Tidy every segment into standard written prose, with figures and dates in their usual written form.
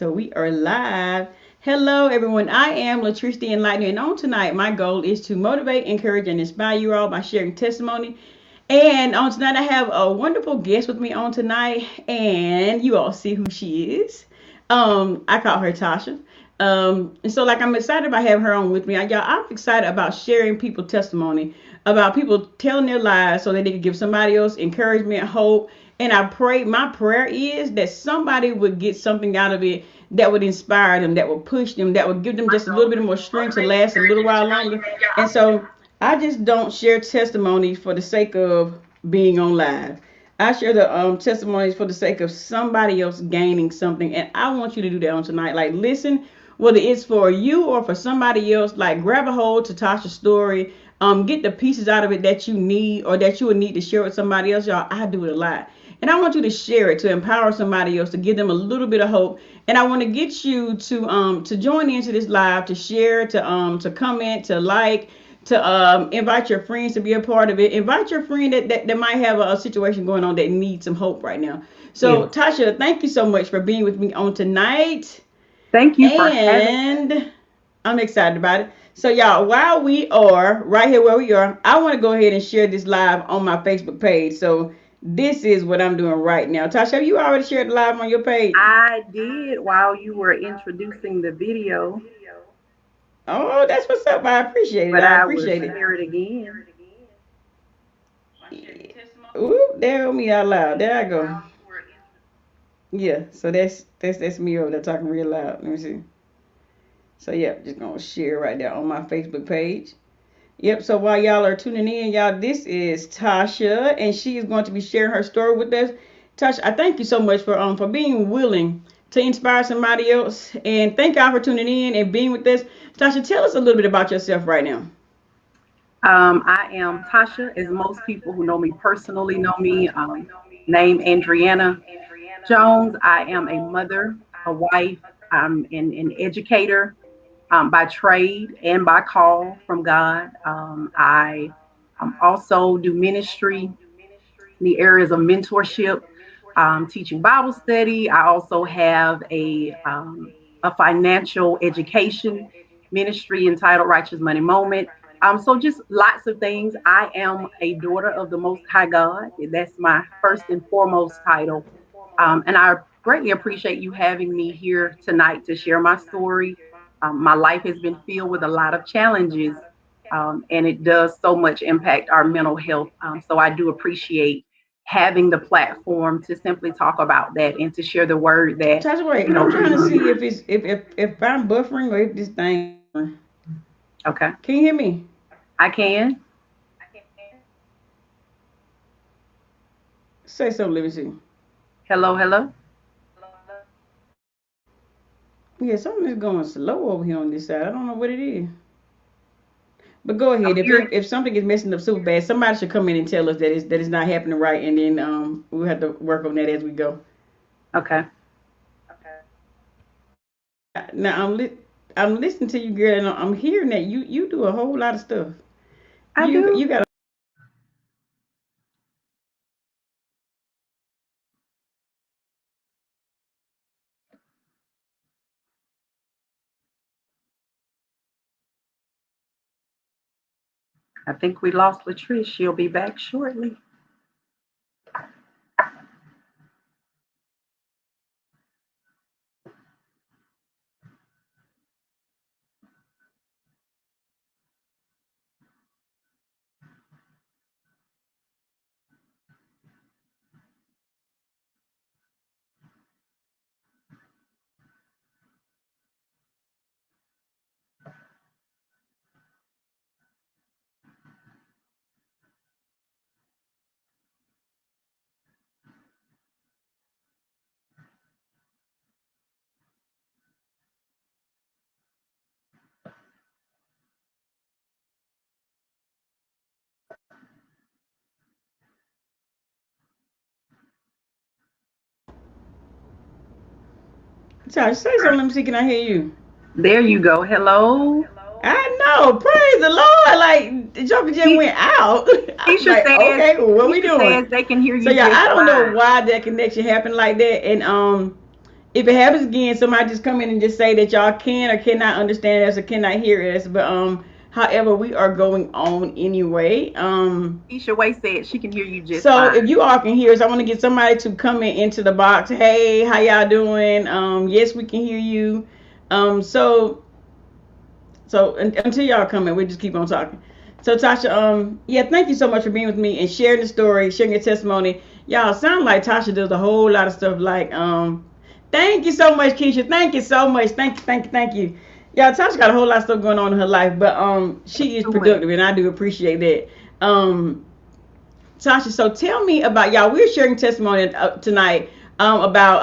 So we are live. Hello, everyone. I am Latrish the Enlightener, and on tonight, my goal is to motivate, encourage, and inspire you all by sharing testimony. And on tonight, I have a wonderful guest with me on tonight, and you all see who she is. I call her Tasha. And so, like, I'm excited about having her on with me. Y'all, I'm excited about sharing people testimony about people telling their lives so that they can give somebody else encouragement, hope. And my prayer is that somebody would get something out of it that would inspire them, that would push them, that would give them just a little bit more strength to last a little while longer. And so I just don't share testimonies for the sake of being on live. I share the testimonies for the sake of somebody else gaining something, and I want you to do that on tonight. Like, listen, whether it's for you or for somebody else, like grab a hold to Tasha's story, get the pieces out of it that you need or that you would need to share with somebody else. Y'all, I do it a lot. And I want you to share it to empower somebody else, to give them a little bit of hope. And I want to get you to join into this live, to share, to comment, to like, to invite your friends to be a part of it. Invite your friend that might have a situation going on that needs some hope right now. So, Yes. Tasha, thank you so much for being with me on tonight. Thank you for having. And I'm excited about it. So, y'all, while we are right here where we are, I want to go ahead and share this live on my Facebook page. So, this is what I'm doing right now. Tasha, have you already shared the live on your page? I did while you were introducing the video, Oh, that's what's up. I appreciate it. but I I will appreciate it. share it again. Ooh, there go me out loud. There I go. Yeah, so that's me over there talking real loud. Let me see. So yeah, just gonna share right there on my Facebook page. Yep. So while y'all are tuning in, y'all, this is Tasha, and she is going to be sharing her story with us. Tasha, I thank you so much for being willing to inspire somebody else, and thank y'all for tuning in and being with us. Tasha, tell us a little bit about yourself right now. I am Tasha, as most people who know me personally know me. Name Andreana Jones. I am a mother, a wife. I'm an educator by trade and by call from God. I also do ministry in the areas of mentorship, teaching Bible study. I also have a financial education ministry entitled Righteous Money Moment. So just lots of things. I am a daughter of the Most High God. That's my first and foremost title. And I greatly appreciate you having me here tonight to share my story. My life has been filled with a lot of challenges, and it does so much impact our mental health. So I do appreciate having the platform to simply talk about that and to share the word that, Tasha, wait, I'm trying to see if it's if I'm buffering or if this thing. okay, Can you hear me? I can. Say something. Let me see. Hello, hello. Yeah, something is going slow over here on this side. I don't know what it is. But go I'm ahead. hearing. If something is messing up super bad, somebody should come in and tell us that it's not happening right, and then we'll have to work on that as we go. Okay, Now I'm listening to you, girl, and I'm hearing that you do a whole lot of stuff. I You do. got. I think we lost Latrice. She'll be back shortly. Sorry, say something. Let me see. Can I hear you? There you go. Hello. I know. Praise the Lord. Like the joker just Ke- went out. I'm Keisha like, says okay, well, what we Keisha doing? says they can hear So you yeah, just I don't know fine. why that connection happened like that, and if it happens again, somebody just come in and just say that y'all can or cannot understand us or cannot hear us. But however, we are going on anyway. Keisha Way said she can hear you just So if fine. you all can hear us, I want to get somebody to come in into the box. Hey, how y'all doing? Yes, we can hear you. So until y'all come in, we just keep on talking. So Tasha, yeah, thank you so much for being with me and sharing the story, sharing your testimony. Y'all sound like Tasha does a whole lot of stuff. Like, thank you so much, Keisha. Thank you so much. Thank you, thank you, thank you. Yeah, Tasha got a whole lot of stuff going on in her life, but she is Too much. productive, and I do appreciate that. Tasha, so tell me about y'all. We're sharing testimony tonight about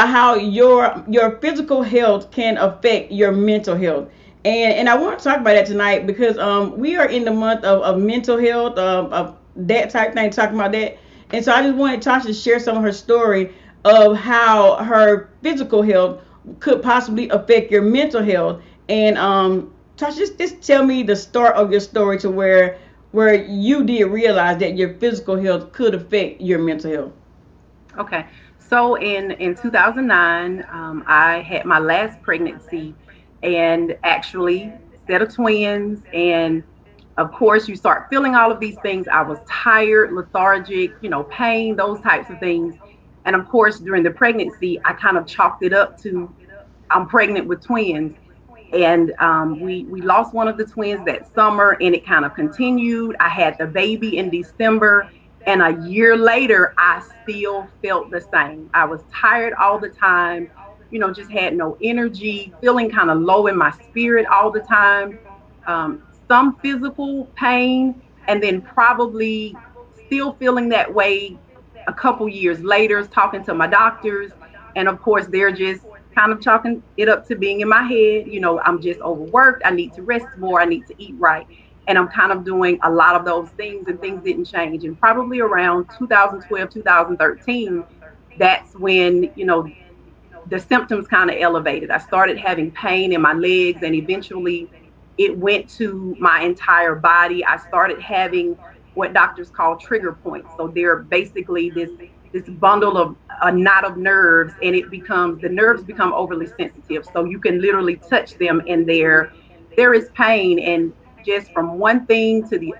how your physical health can affect your mental health, and I want to talk about that tonight because we are in the month of mental health of that type thing, talking about that, and so I just wanted Tasha to share some of her story of how her physical health could possibly affect your mental health, and Tasha, just tell me the start of your story to where you did realize that your physical health could affect your mental health. Okay. So in 2009, I had my last pregnancy, and actually set of twins, and of course you start feeling all of these things. I was tired, lethargic, pain, those types of things. And of course during the pregnancy, I kind of chalked it up to I'm pregnant with twins. And we lost one of the twins that summer, and it kind of continued. I had the baby in December, and a year later I still felt the same. I was tired all the time, just had no energy, feeling kind of low in my spirit all the time. Some physical pain, and then probably still feeling that way a couple years later, talking to my doctors, and of course they're just kind of chalking it up to being in my head. I'm just overworked. I need to rest more. I need to eat right. And I'm kind of doing a lot of those things, and things didn't change. And probably around 2012, 2013, that's when, the symptoms kind of elevated. I started having pain in my legs, and eventually it went to my entire body. I started having what doctors call trigger points. So they're basically this bundle of a knot of nerves, and the nerves become overly sensitive. So you can literally touch them, and there is pain, and just from one thing to the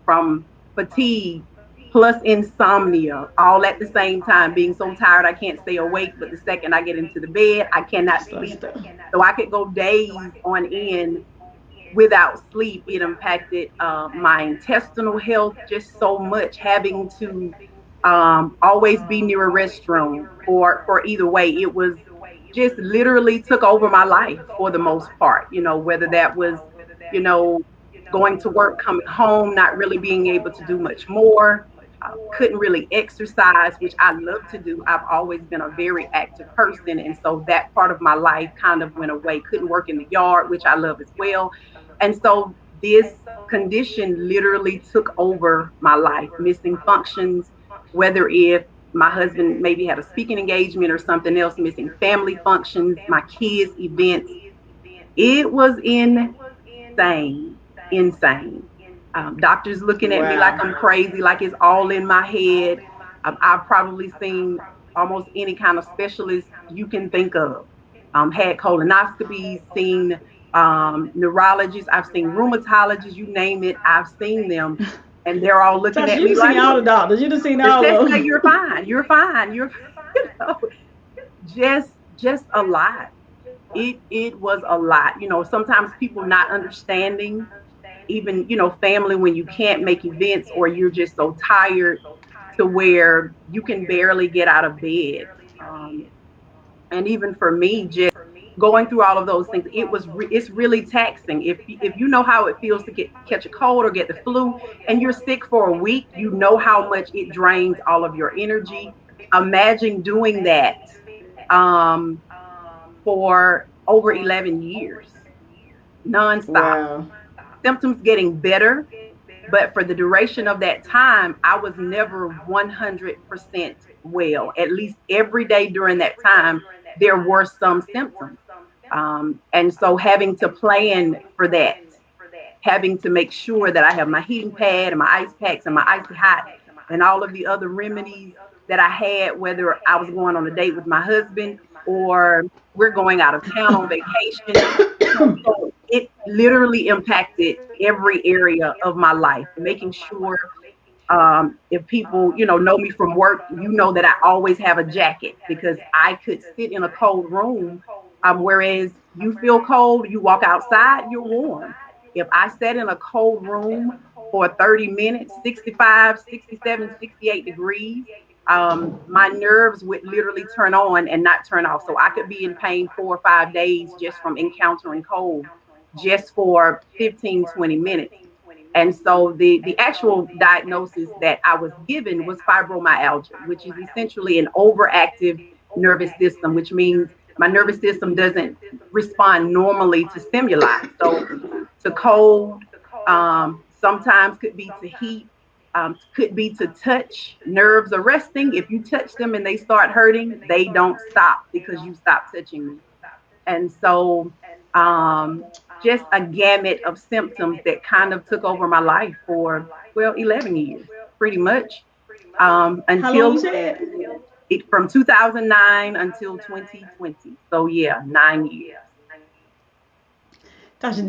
from fatigue plus insomnia all at the same time, being so tired I can't stay awake, but the second I get into the bed I cannot Stuff, sleep. stuff. So I could go days on end without sleep. It impacted my intestinal health just so much, having to always be near a restroom for either way. It was just literally took over my life for the most part, whether that was, you know, going to work, coming home, not really being able to do much more. Couldn't really exercise, which I love to do. I've always been a very active person. And so that part of my life kind of went away. Couldn't work in the yard, which I love as well. And so this condition literally took over my life, missing functions, whether if my husband maybe had a speaking engagement or something else, missing family functions, my kids' events. It was insane, insane. Doctors looking at me like Wow. I'm crazy, like it's all in my head. I've probably seen almost any kind of specialist you can think of. Had colonoscopies, seen neurologists, I've seen rheumatologists, you name it, I've seen them, and they're all looking Tasha, at you me done seen like all the doctors. You done seen the all test of say them. you're fine, you're fine, you're you know, just a lot. It was a lot. Sometimes people not understanding, even family, when you can't make events or you're just so tired to where you can barely get out of bed. And even for me, just going through all of those things, it's really taxing. If you know how it feels to catch a cold or get the flu, and you're sick for a week, you know how much it drains all of your energy. Imagine doing that um, for over 11 years nonstop. Wow. Symptoms getting better, but for the duration of that time, I was never 100% well. At least every day during that time, there were some symptoms. And so having to plan for that, having to make sure that I have my heating pad and my ice packs and my icy hot and all of the other remedies. that I had, whether I was going on a date with my husband or we're going out of town on vacation. So it literally impacted every area of my life, making sure if people, know me from work, that I always have a jacket because I could sit in a cold room. Whereas you feel cold, you walk outside, you're warm. If I sat in a cold room for 30 minutes, 65, 67, 68 degrees, my nerves would literally turn on and not turn off. So I could be in pain 4 or 5 days just from encountering cold, just for 15, 20 minutes. And so the actual diagnosis that I was given was fibromyalgia, which is essentially an overactive nervous system, which means my nervous system doesn't respond normally to stimuli. So to cold, sometimes could be to heat, could be to touch. Nerves are resting. If you touch them and they start hurting, they don't stop because you stop touching them. And so just a gamut of symptoms that kind of took over my life for, well, 11 years, pretty much, How long you until said? from 2009 until 2020. So yeah, 9 years. Tasha,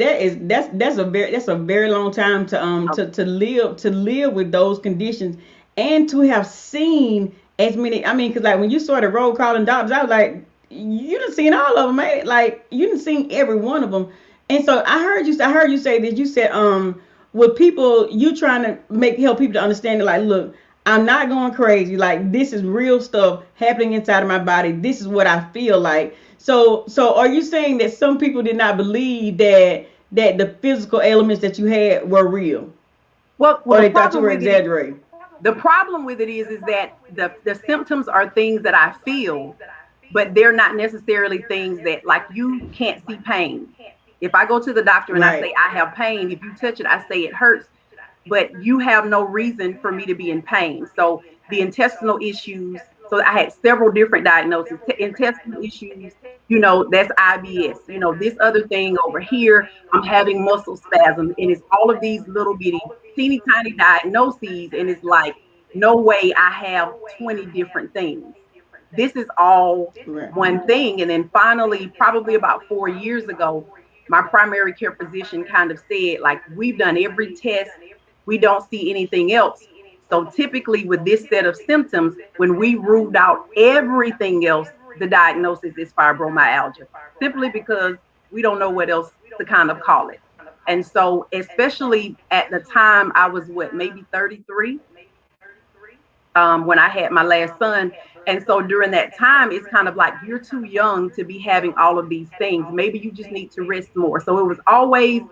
that's a very long time to Oh, live with those conditions and to have seen as many. I mean, because like when you started roll calling doctors, I was like, you done seen all of them, man. Like you done seen every one of them. And so I heard you say that you said with people you trying to help people to understand that like look, I'm not going crazy. Like this is real stuff happening inside of my body. This is what I feel like. So are you saying that some people did not believe that the physical elements that you had were real, well, or they thought you were exaggerating? the problem with it is that the symptoms are things that I feel, but they're not necessarily things that, like, you can't see pain. If I go to the doctor and I Right. say I have pain, if you touch it, I say it hurts, but you have no reason for me to be in pain. So the intestinal issues, so I had several different diagnoses. Intestinal issues, that's IBS. This other thing over here, I'm having muscle spasms, and it's all of these little bitty, teeny tiny diagnoses, and it's like, no way I have 20 different things. This is all Right. one thing. And then finally, probably about 4 years ago, my primary care physician kind of said, like, we've done every test, we don't see anything else. So typically with this set of symptoms, when we ruled out everything else, the diagnosis is fibromyalgia, simply because we don't know what else to kind of call it. And so, especially at the time, I was what, maybe 33, when I had my last son. And so during that time, it's kind of like, you're too young to be having all of these things. Maybe you just need to rest more. So it was always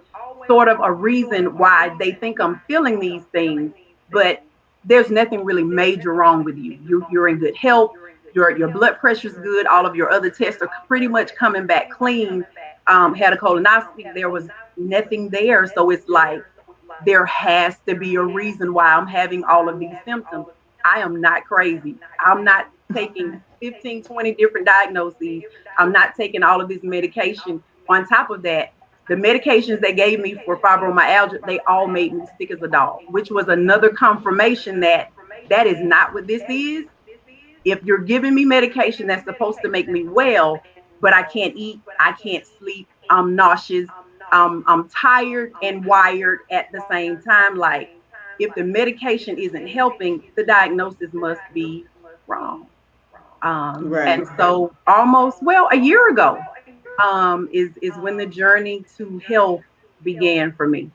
sort of a reason why they think I'm feeling these things, but there's nothing really major wrong with you. You're in good health. Your blood pressure's good. All of your other tests are pretty much coming back clean. Had a colonoscopy. There was nothing there. So it's like, there has to be a reason why I'm having all of these symptoms. I am not crazy. I'm not taking 15, 20 different diagnoses. I'm not taking all of this medication. On top of that, the medications they gave me for fibromyalgia, they all made me sick as a dog, which was another confirmation that that is not what this is. If you're giving me medication that's supposed to make me well, but I can't eat, I can't sleep, I'm nauseous, I'm tired and wired at the same time. Like, if the medication isn't helping, the diagnosis must be wrong. Right. And so almost, well, a year ago, is when the journey to health began for me.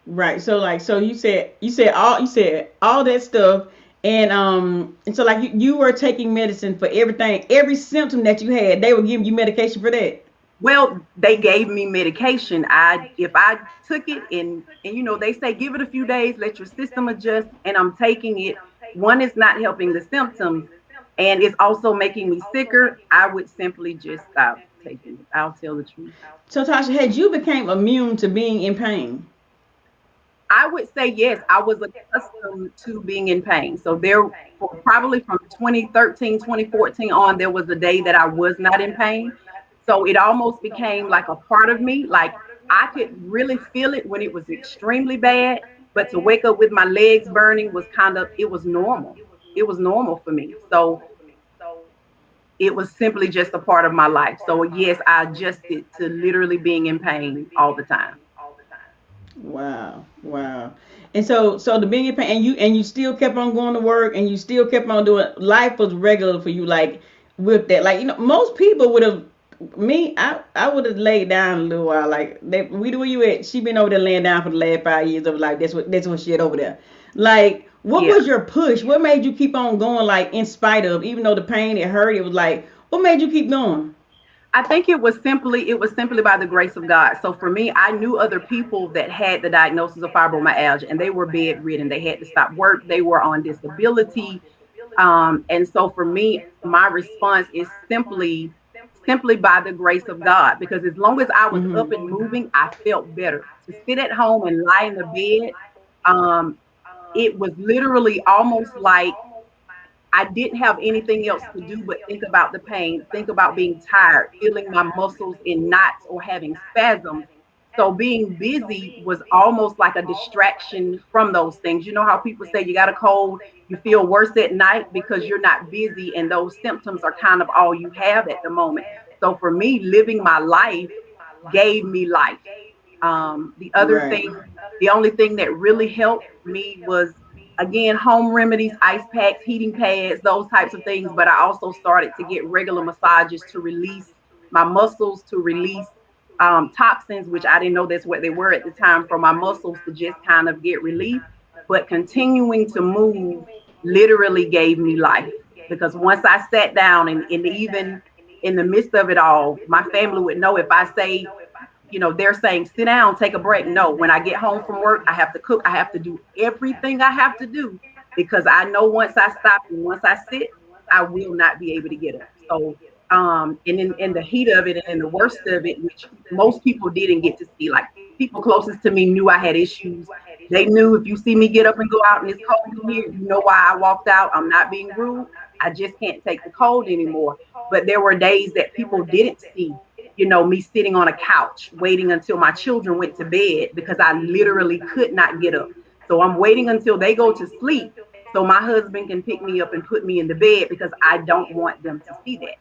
Right. So like so you said all that stuff, and so like you were taking medicine for everything, every symptom that you had, they were giving you medication for that. Well, they gave me medication. If I took it, and they say give it a few days, let your system adjust, and I'm taking it. One is not helping the symptoms, and it's also making me sicker. I would simply just stop taking it. I'll tell the truth. So Tasha, had you became immune to being in pain? I would say yes. I was accustomed to being in pain. So there, probably from 2013, 2014 on, there was a day that I was not in pain. So it almost became like a part of me. Like, I could really feel it when it was extremely bad. But to wake up with my legs burning was it was normal. It was normal for me. So it was simply just a part of my life. So yes, I adjusted to literally being in pain all the time. Wow, wow. And so the being in pain, and you still kept on going to work, and you still kept on doing. Life was regular for you, like with that. Like most people would have. Me, I would have laid down a little while. Like we do where you at. She been over there laying down for the last 5 years of life. That's what she had over there. Like, what Yeah. was your push? What made you keep on going? Like in spite of, even though the pain it hurt, it was like, what made you keep going? I think it was simply by the grace of God. So for me, I knew other people that had the diagnosis of fibromyalgia and they were bedridden. They had to stop work. They were on disability. And so for me, my response is simply by the grace of God. Because as long as I was up and moving, I felt better. To sit at home and lie in the bed, um, it was literally almost like I didn't have anything else to do but think about the pain, think about being tired, feeling my muscles in knots or having spasms. So being busy was almost like a distraction from those things. You know how people say you got a cold, you feel worse at night because you're not busy, and those symptoms are kind of all you have at the moment. So for me, living my life gave me life. The other Right. thing, the only thing that really helped me was, again, home remedies, ice packs, heating pads, those types of things. But I also started to get regular massages to release my muscles, to release toxins, which I didn't know that's what they were at the time, for my muscles to just kind of get relief. But continuing to move literally gave me life, because once I sat down, and even in the midst of it all, my family would know if I say, they're saying, sit down, take a break. No, when I get home from work, I have to cook. I have to do everything I have to do, because I know once I stop and once I sit, I will not be able to get up. So, and in the heat of it and in the worst of it, which most people didn't get to see, like people closest to me knew I had issues. They knew if you see me get up and go out and it's cold in here, you know why I walked out. I'm not being rude. I just can't take the cold anymore. But there were days that people didn't see, me sitting on a couch waiting until my children went to bed because I literally could not get up. So I'm waiting until they go to sleep so my husband can pick me up and put me in the bed, because I don't want them to see that.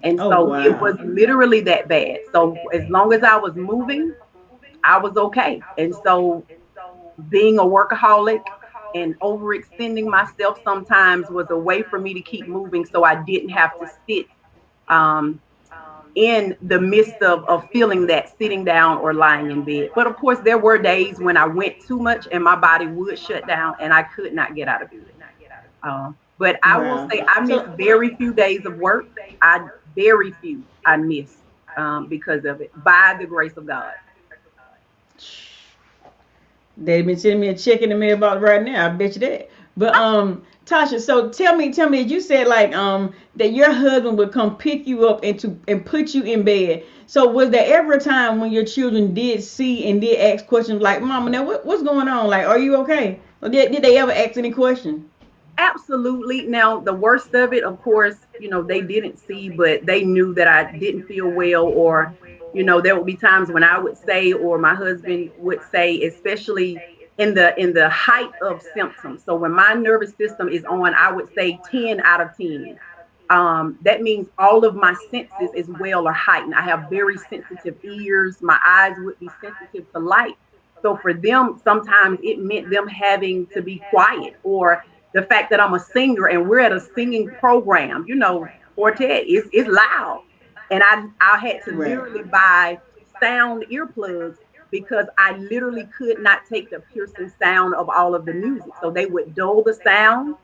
And Oh so it wow. was literally that bad. So as long as I was moving, I was okay. And so being a workaholic and overextending myself sometimes was a way for me to keep moving, so I didn't have to sit um, in the midst of feeling that, sitting down or lying in bed. But of course, there were days when I went too much and my body would shut down and I could not get out of bed. But I will Wow. say I miss So very few days of work. I Very few I miss, because of it, by the grace of God. they've been sending me a check in the mail about right now. I bet you that. But Tasha, so tell me, you said like that your husband would come pick you up and put you in bed. So was there ever a time when your children did see and did ask questions like, Mama, now what's going on? Like, are you okay? Or did they ever ask any question? Absolutely. Now, the worst of it, of course, they didn't see, but they knew that I didn't feel well, or, there would be times when I would say, or my husband would say, especially in the height of symptoms. So when my nervous system is on, I would say 10 out of 10. That means all of my senses as well are heightened. I have very sensitive ears. My eyes would be sensitive to light. So for them, sometimes it meant them having to be quiet, or the fact that I'm a singer and we're at a singing program, quartet is loud. And I had to Right. literally buy sound earplugs, because I literally could not take the piercing sound of all of the music. So they would dull the sound,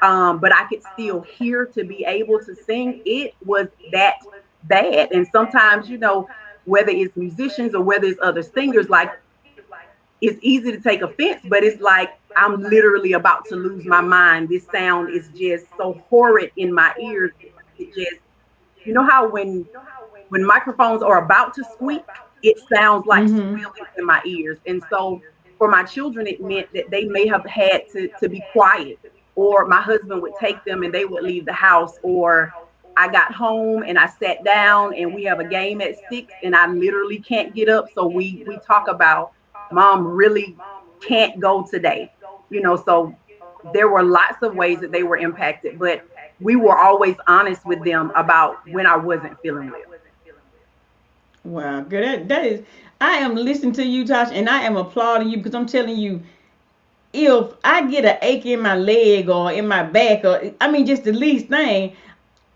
but I could still hear to be able to sing. It was that bad. And sometimes, whether it's musicians or whether it's other singers, like, it's easy to take offense, but it's like I'm literally about to lose my mind. This sound is just so horrid in my ears. It just, how when microphones are about to squeak, it sounds like Mm-hmm. squealing in my ears. And so for my children, it meant that they may have had to be quiet, or my husband would take them and they would leave the house, or I got home and I sat down and we have a game at 6 and I literally can't get up. So we talk about, Mom really can't go today. So there were lots of ways that they were impacted, but we were always honest with them about when I wasn't feeling well. Wow, good. That is. I am listening to you, Tosh, and I am applauding you because I'm telling you, if I get an ache in my leg or in my back, or I mean, just the least thing,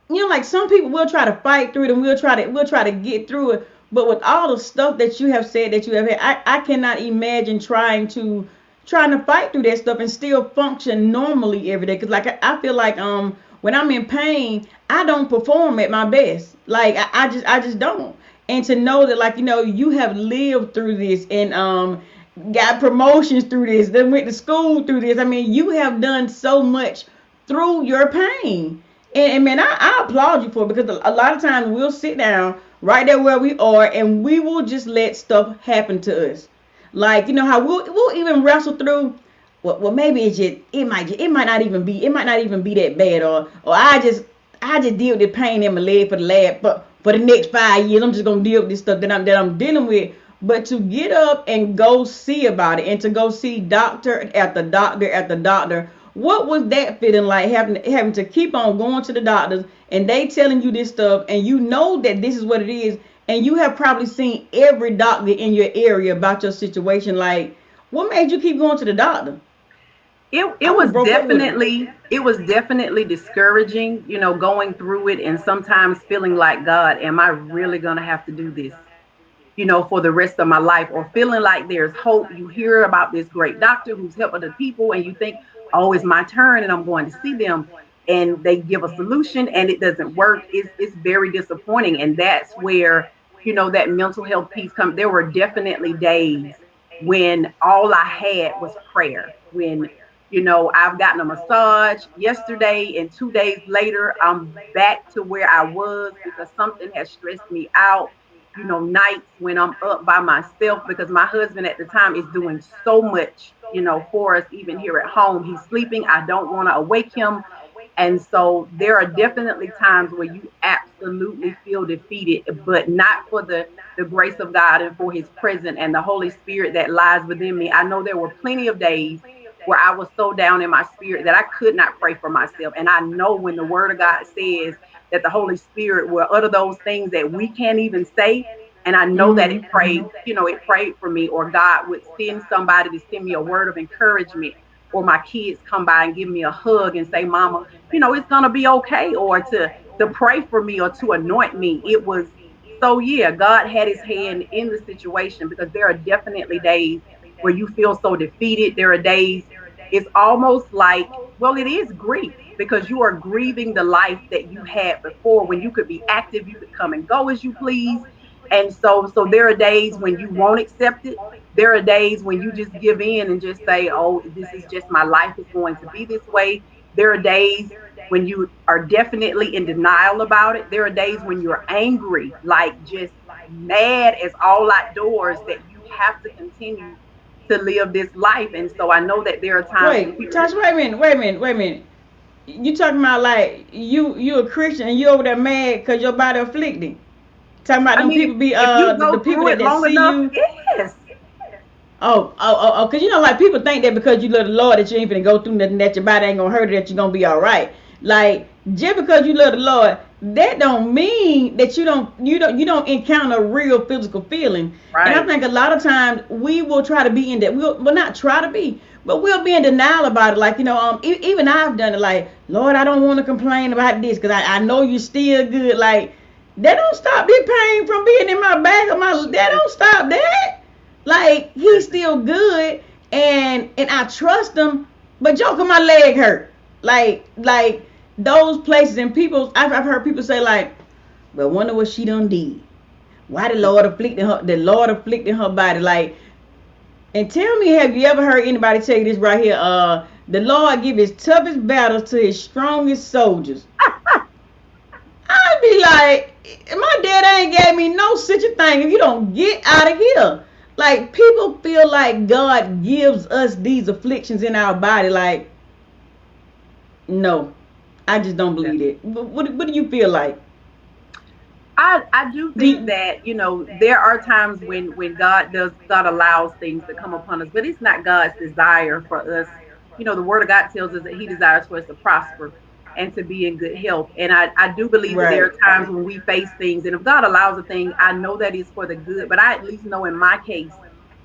like some people will try to fight through it and we'll try to get through it. But with all the stuff that you have said that you have had, I cannot imagine trying to fight through that stuff and still function normally every day. Cause like I feel like when I'm in pain, I don't perform at my best. Like I just don't. And to know that like you have lived through this and got promotions through this, then went to school through this. I mean, you have done so much through your pain. And man, I applaud you for it because a lot of times we'll sit down right there where we are and we will just let stuff happen to us. Like how we'll even wrestle through. Well, maybe it might not even be that bad, or I just deal with the pain in my leg for the next 5 years. I'm just gonna deal with this stuff that I'm dealing with. But to get up and go see about it, and to go see doctor after doctor after doctor, what was that feeling like, having to keep on going to the doctors and they telling you this stuff, and you know that this is what it is, and you have probably seen every doctor in your area about your situation? Like, what made you keep going to the doctor? It was definitely discouraging, going through it and sometimes feeling like, God, am I really gonna have to do this, for the rest of my life? Or feeling like there's hope. You hear about this great doctor who's helping the people, and you think, oh, it's my turn and I'm going to see them. And they give a solution and it doesn't work. It's very disappointing. And that's where, that mental health piece comes. There were definitely days when all I had was prayer. When, I've gotten a massage yesterday and 2 days later, I'm back to where I was because something has stressed me out. Nights when I'm up by myself because my husband at the time is doing so much, for us, even here at home. He's sleeping. I don't want to awake him. And so there are definitely times where you absolutely feel defeated, but not for the grace of God and for his presence and the Holy Spirit that lies within me. I know there were plenty of days where I was so down in my spirit that I could not pray for myself. And I know when the word of God says that the Holy Spirit will utter those things that we can't even say. And I know that it prayed, it prayed for me, or God would send somebody to send me a word of encouragement, or my kids come by and give me a hug and say, Mama, it's going to be okay, or to pray for me or to anoint me. It was so, yeah, God had his hand in the situation because there are definitely days where you feel so defeated. There are days it's almost like, well, it is grief because you are grieving the life that you had before when you could be active, you could come and go as you please. And so there are days when you won't accept it. There are days when you just give in and just say, oh, this is just my life is going to be this way. There are days when you are definitely in denial about it. There are days when you're angry, like just mad as all outdoors that you have to continue to live this life. And so I know that there are times when Wait, Tosh, wait a minute. You talking about like you a Christian and you over there mad because your body afflicted? Talking about I them mean, people be if you the go people through it that long see enough, you. yes. Because like people think that because you love the Lord that you ain't finna go through nothing, that your body ain't gonna hurt, that you're gonna be all right. Like just because you love the Lord, that don't mean that you don't encounter real physical feeling. And I Right. think a lot of times we will try to be in that. We'll not try to be, but we'll be in denial about it. Like even I've done it. Like, Lord, I don't want to complain about this because I know you're still good. Like that don't stop this pain from being in my back of my. That don't stop that. Like he's still good, and I trust him. But Joker, my leg hurt. Like those places, and people. I've heard people say like, "Well, wonder what she done did. Why the Lord afflicted her? The Lord afflicted her body." Like, and tell me, have you ever heard anybody tell you this right here? The Lord give his toughest battles to his strongest soldiers. I'd be like, my dad ain't gave me no such a thing. If you don't get out of here. Like people feel like God gives us these afflictions in our body. Like, no, I just don't believe it. What do you feel like? I do think The that, there are times when God allows things to come upon us, but it's not God's desire for us. The word of God tells us that he desires for us to prosper and to be in good health. And I do believe that there right, are times when we face things, and if God allows a thing, I know that it's for the good, but I at least know in my case,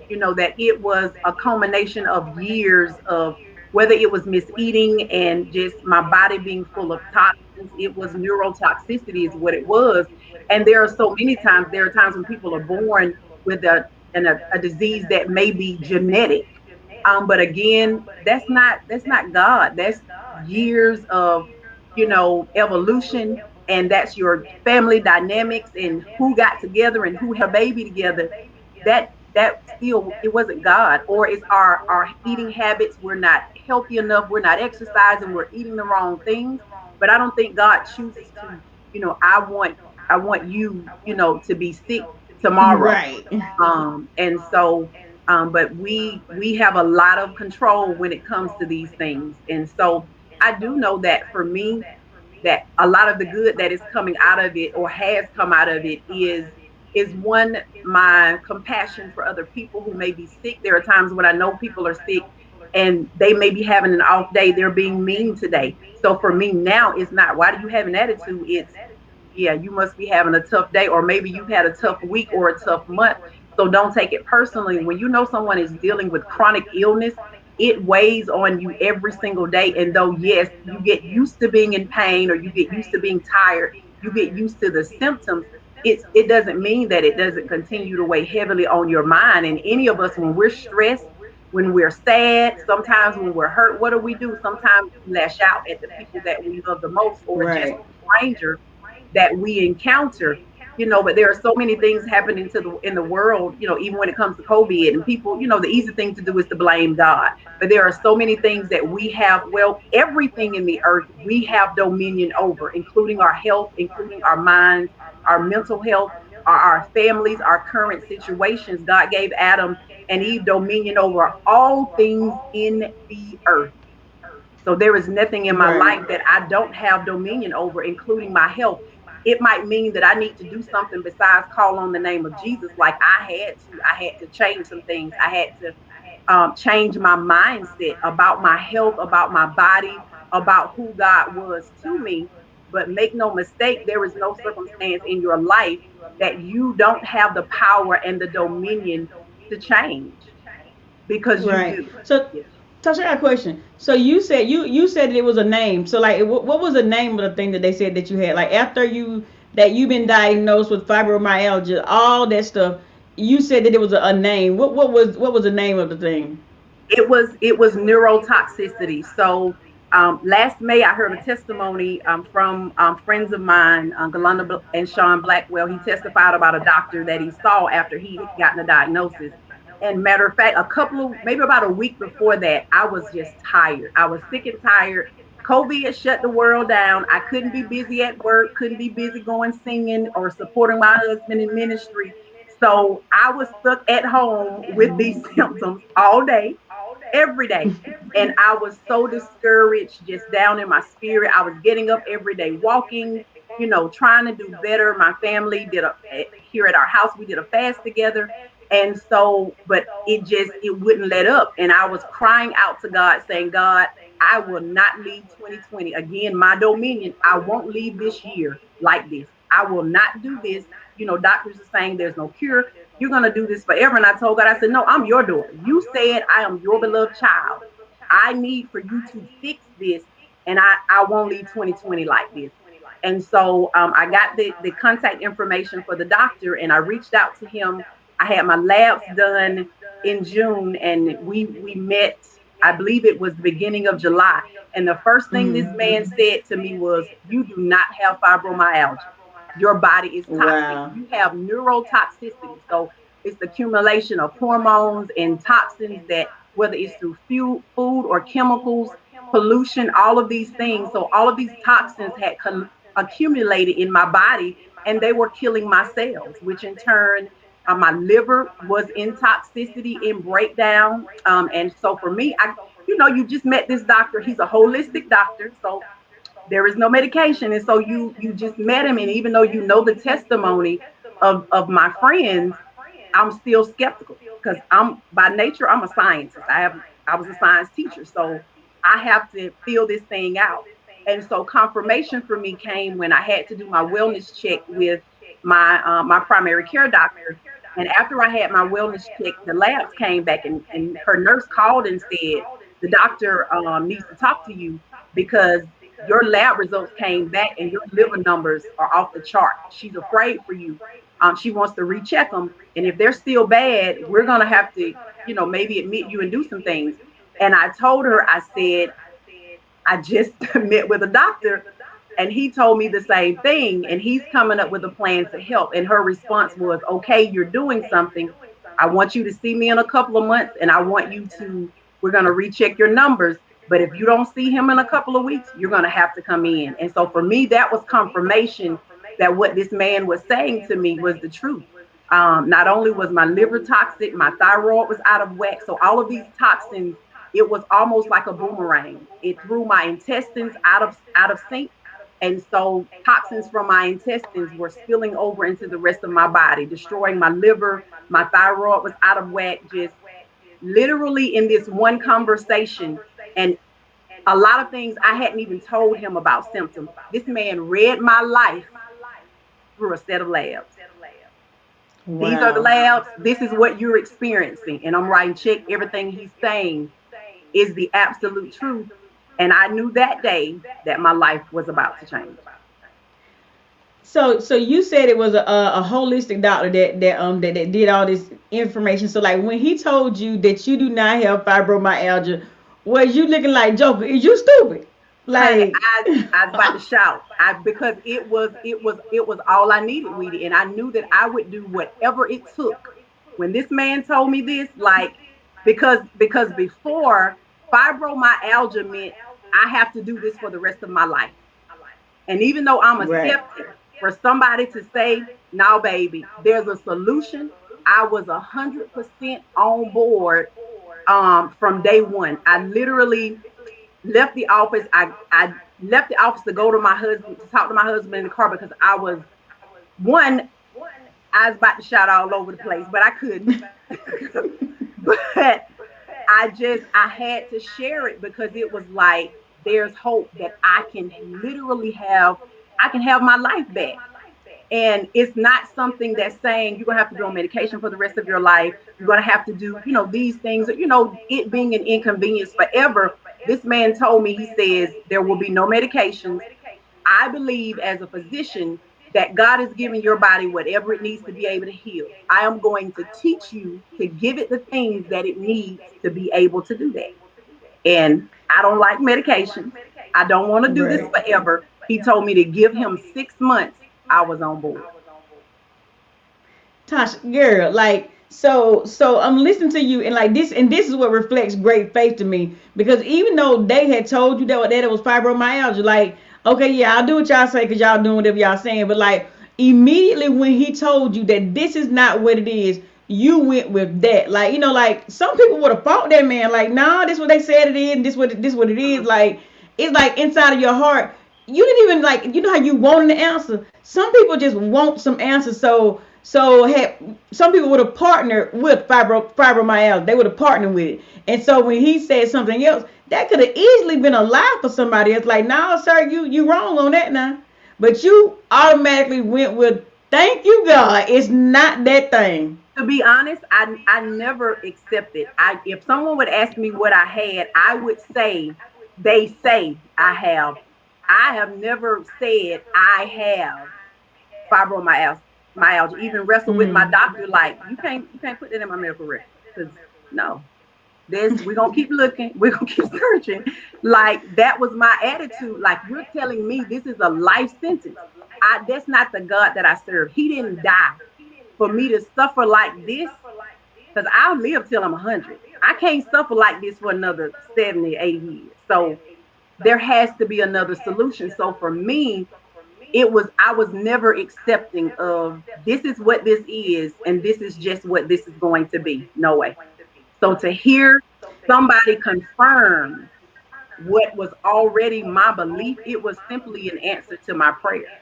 that it was a culmination of years of, whether it was miseating and just my body being full of toxins. It was neurotoxicity is what it was. And there are times when people are born with a disease that may be genetic. But again, that's not God. That's years of, evolution, and that's your family dynamics and who got together and who had a baby together. That still, it wasn't God, or it's our eating habits. We're not healthy enough. We're not exercising. We're eating the wrong things. But I don't think God chooses to, I want you, to be sick tomorrow. right, And so, but we have a lot of control when it comes to these things. And so I do know that for me, that a lot of the good that is coming out of it, or has come out of it, is one, my compassion for other people who may be sick. There are times when I know people are sick and they may be having an off day. They're being mean today. So for me now, it's not, why do you have an attitude? It's, yeah, you must be having a tough day, or maybe you've had a tough week or a tough month. So don't take it personally. When you know someone is dealing with chronic illness, it weighs on you every single day. And though, yes, you get used to being in pain, or you get used to being tired, you get used to the symptoms, it doesn't mean that it doesn't continue to weigh heavily on your mind. And any of us, when we're stressed, when we're sad, sometimes when we're hurt, what do? Sometimes we lash out at the people that we love the most, or just right, a stranger that we encounter. But there are so many things happening in the world, even when it comes to COVID, and people, the easy thing to do is to blame God. But there are so many things that we have, well, everything in the earth we have dominion over, including our health, including our minds, our mental health, our families, our current situations. God gave Adam and Eve dominion over all things in the earth. So there is nothing in my right, life that I don't have dominion over, including my health. It might mean that I need to do something besides call on the name of Jesus. Like I had to change some things. I had to change my mindset about my health, about my body, about who God was to me. But make no mistake, there is no circumstance in your life that you don't have the power and the dominion to change, because you right. do. So, Yes. Tasha, I got a question. So you said it was a name. So like, what was the name of the thing that they said that you had? Like after you've been diagnosed with fibromyalgia, all that stuff. You said that it was a name. What was the name of the thing? It was neurotoxicity. So last May, I heard a testimony from friends of mine, Galanda and Sean Blackwell. He testified about a doctor that he saw after he had gotten a diagnosis. And matter of fact, maybe about a week before that, I was just tired. I was sick and tired. COVID had shut the world down. I couldn't be busy at work, couldn't be busy going singing or supporting my husband in ministry. So I was stuck at home with these symptoms all day, every day. And I was so discouraged, just down in my spirit. I was getting up every day, walking, trying to do better. My family here at our house, we did a fast together. And so, but it wouldn't let up. And I was crying out to God, saying, God, I will not leave 2020. Again, my dominion, I won't leave this year like this. I will not do this. Doctors are saying there's no cure. You're going to do this forever. And I told God, I said, no, I'm your daughter. You said I am your beloved child. I need for you to fix this. And I won't leave 2020 like this. And so I got the contact information for the doctor, and I reached out to him. I had my labs done in June, and we met, I believe it was the beginning of July. And the first thing this Mm. man said to me was, you do not have fibromyalgia. Your body is toxic. Wow. You have neurotoxicity. So it's the accumulation of hormones and toxins that, whether it's through food or chemicals, pollution, all of these things. So all of these toxins had accumulated in my body, and they were killing my cells, which in turn, my liver was in toxicity, in breakdown. And so for me, you just met this doctor. He's a holistic doctor. So there is no medication. And so you just met him, and even though you know the testimony of my friends, I'm still skeptical because I'm by nature I'm a scientist. I was a science teacher, so I have to feel this thing out. And so confirmation for me came when I had to do my wellness check with my primary care doctor. And after I had my wellness check, the labs came back, and her nurse called and said the doctor needs to talk to you because your lab results came back and your liver numbers are off the chart. She's afraid for you. She wants to recheck them, and if they're still bad, we're gonna have to, maybe admit you and do some things. And I told her, I said, I just met with a doctor and he told me the same thing, and he's coming up with a plan to help. And her response was, okay, you're doing something. I want you to see me in a couple of months, and I want you to, we're going to recheck your numbers. But if you don't see him in a couple of weeks, you're going to have to come in. And so for me, that was confirmation that what this man was saying to me was the truth. Not only was my liver toxic, my thyroid was out of whack. So all of these toxins, it was almost like a boomerang. It threw my intestines out of sync. And so toxins from my intestines were spilling over into the rest of my body, destroying my liver. My thyroid was out of whack, just literally in this one conversation. And a lot of things I hadn't even told him about symptoms. This man read my life through a set of labs. Wow. These are the labs. This is what you're experiencing. And I'm writing, check everything he's saying is the absolute truth. And I knew that day that my life was about to change. So you said it was a holistic doctor that did all this information. So like when he told you that you do not have fibromyalgia, was you looking like Joker? Is you stupid? Like I was about to shout. Because it was all I needed, Weedy, and I knew that I would do whatever it took. When this man told me this, like because before, fibromyalgia meant I have to do this for the rest of my life. And even though I'm a skeptic, for somebody to say, "No, baby, there's a solution," I was 100% on board from day one. I literally left the office. I left the office to go to my husband, to talk to my husband in the car, because I was about to shout all over the place, but I couldn't. But I had to share it because it was like, there's hope that I can have my life back. And it's not something that's saying you're going to have to go on medication for the rest of your life. You're going to have to do, these things, it being an inconvenience forever. This man told me, he says, there will be no medications. I believe as a physician that God is giving your body whatever it needs to be able to heal. I am going to teach you to give it the things that it needs to be able to do that. And I don't like medication. I don't want to do this forever. He told me to give him 6 months. I was on board. Tasha, girl, like so I'm listening to you, and like this, and this is what reflects great faith to me, because even though they had told you that it was fibromyalgia, like, okay, yeah, I'll do what y'all say because y'all doing whatever y'all saying, but like immediately when he told you that this is not what it is, you went with that. Like, like some people would have fought that man, like, nah, this what they said it is, and this what it is. Like, it's like inside of your heart, you didn't even, like, how you want the answer. Some people just want some answers. So some people would have partnered with fibromyalgia. They would have partnered with it. And so when he said something else, that could have easily been a lie for somebody else. Like, no, sir, you wrong on that now. But you automatically went with, thank you, God, it's not that thing. To be honest, I never accepted. If someone would ask me what I had, I would say, they say I have. I have never said I have fibromyalgia. Even wrestle with my doctor, like, you can't put that in my medical record, because no, we're gonna keep looking, we're gonna keep searching. Like, that was my attitude. Like, you're telling me this is a life sentence. That's not the God that I serve. He didn't die for me to suffer like this, because I'll live till I'm 100. I can't suffer like this for another 70, 80 years. So there has to be another solution. So for me, I was never accepting of, this is what this is, and this is just what this is going to be. No way. So to hear somebody confirm what was already my belief. It was simply an answer to my prayer.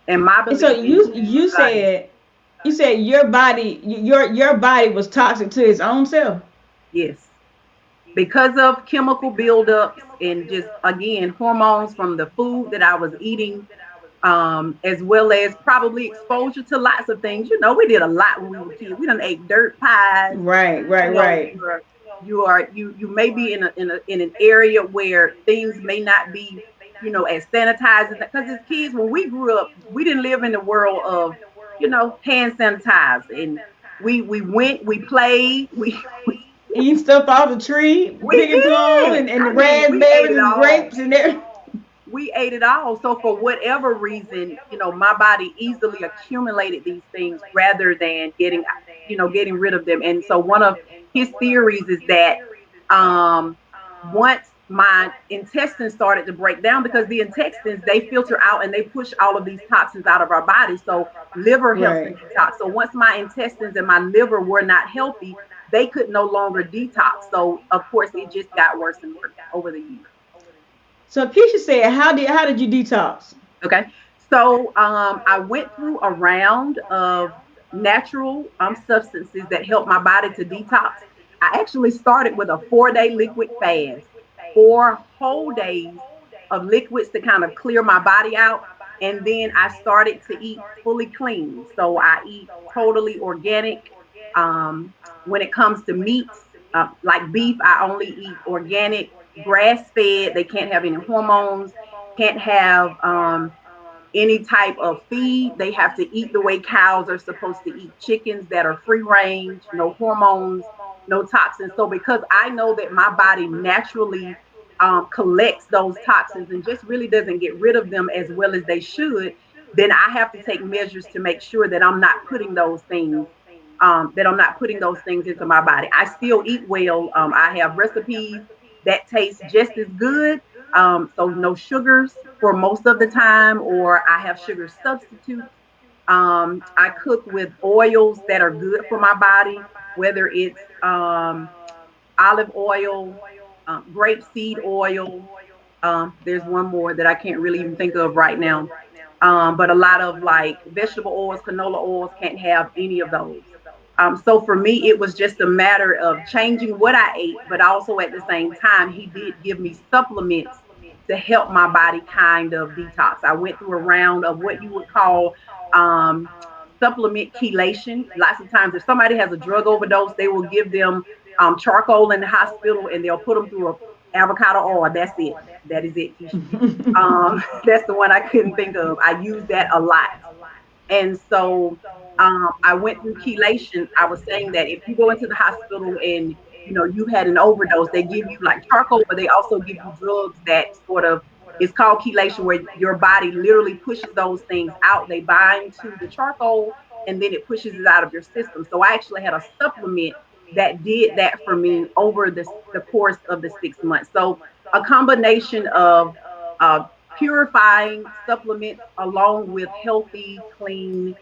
And my And so belief is you God. said your body your body was toxic to its own self. Yes. Because of chemical buildups and just again hormones from the food that I was eating, as well as probably exposure to lots of things. You know, we did a lot when we were kids. We done ate dirt pies. Right, You right, know, right. you may be in an area where things may not be, you know, as sanitized, because as kids when we grew up, we didn't live in the world of, you know, hand sanitized, and we went, we played, we Eating stuff off the tree, we picking plums did. and the I mean, we ate raspberries it and all. grapes and everything. We ate it all. So for whatever reason, you know, my body easily accumulated these things rather than getting, you know, getting rid of them. And so one of his theories is that um, once my intestines started to break down, because the intestines, they filter out and they push all of these toxins out of our body. So liver helps to Right. detox. So once my intestines and my liver were not healthy, they could no longer detox. So of course it just got worse and worse over the years. So Keisha said, how did you detox? Okay. So I went through a round of natural substances that help my body to detox. I actually started with a 4 day liquid fast, 4 whole days of liquids to kind of clear my body out. And then I started to eat fully clean. So I eat totally organic. When it comes to meats, like beef, I only eat organic, grass fed. They can't have any hormones, can't have any type of feed. They have to eat the way cows are supposed to eat, chickens that are free range, no hormones, no toxins. So because I know that my body naturally collects those toxins and just really doesn't get rid of them as well as they should, then I have to take measures to make sure that I'm not putting those things. That I'm not putting those things into my body. I still eat well. I have recipes that taste just as good, so no sugars for most of the time, or I have sugar substitutes. I cook with oils that are good for my body, whether it's olive oil, grapeseed oil. There's one more that I can't really even think of right now. But a lot of like vegetable oils, canola oils, can't have any of those. So for me, it was just a matter of changing what I ate, but also at the same time, he did give me supplements to help my body kind of detox. I went through a round of what you would call um, supplement chelation. Lots of times, if somebody has a drug overdose, they will give them charcoal in the hospital and they'll put them through a avocado oil. That's it. That is it, Keisha. That's the one I couldn't think of. I use that a lot. And so I went through chelation. I was saying that if you go into the hospital and you know you had an overdose, they give you like charcoal, but they also give you drugs that sort of, it's called chelation, where your body literally pushes those things out. They bind to the charcoal and then it pushes it out of your system. So I actually had a supplement that did that for me over the course of the 6 months. So a combination of uh, purifying supplements along with healthy, clean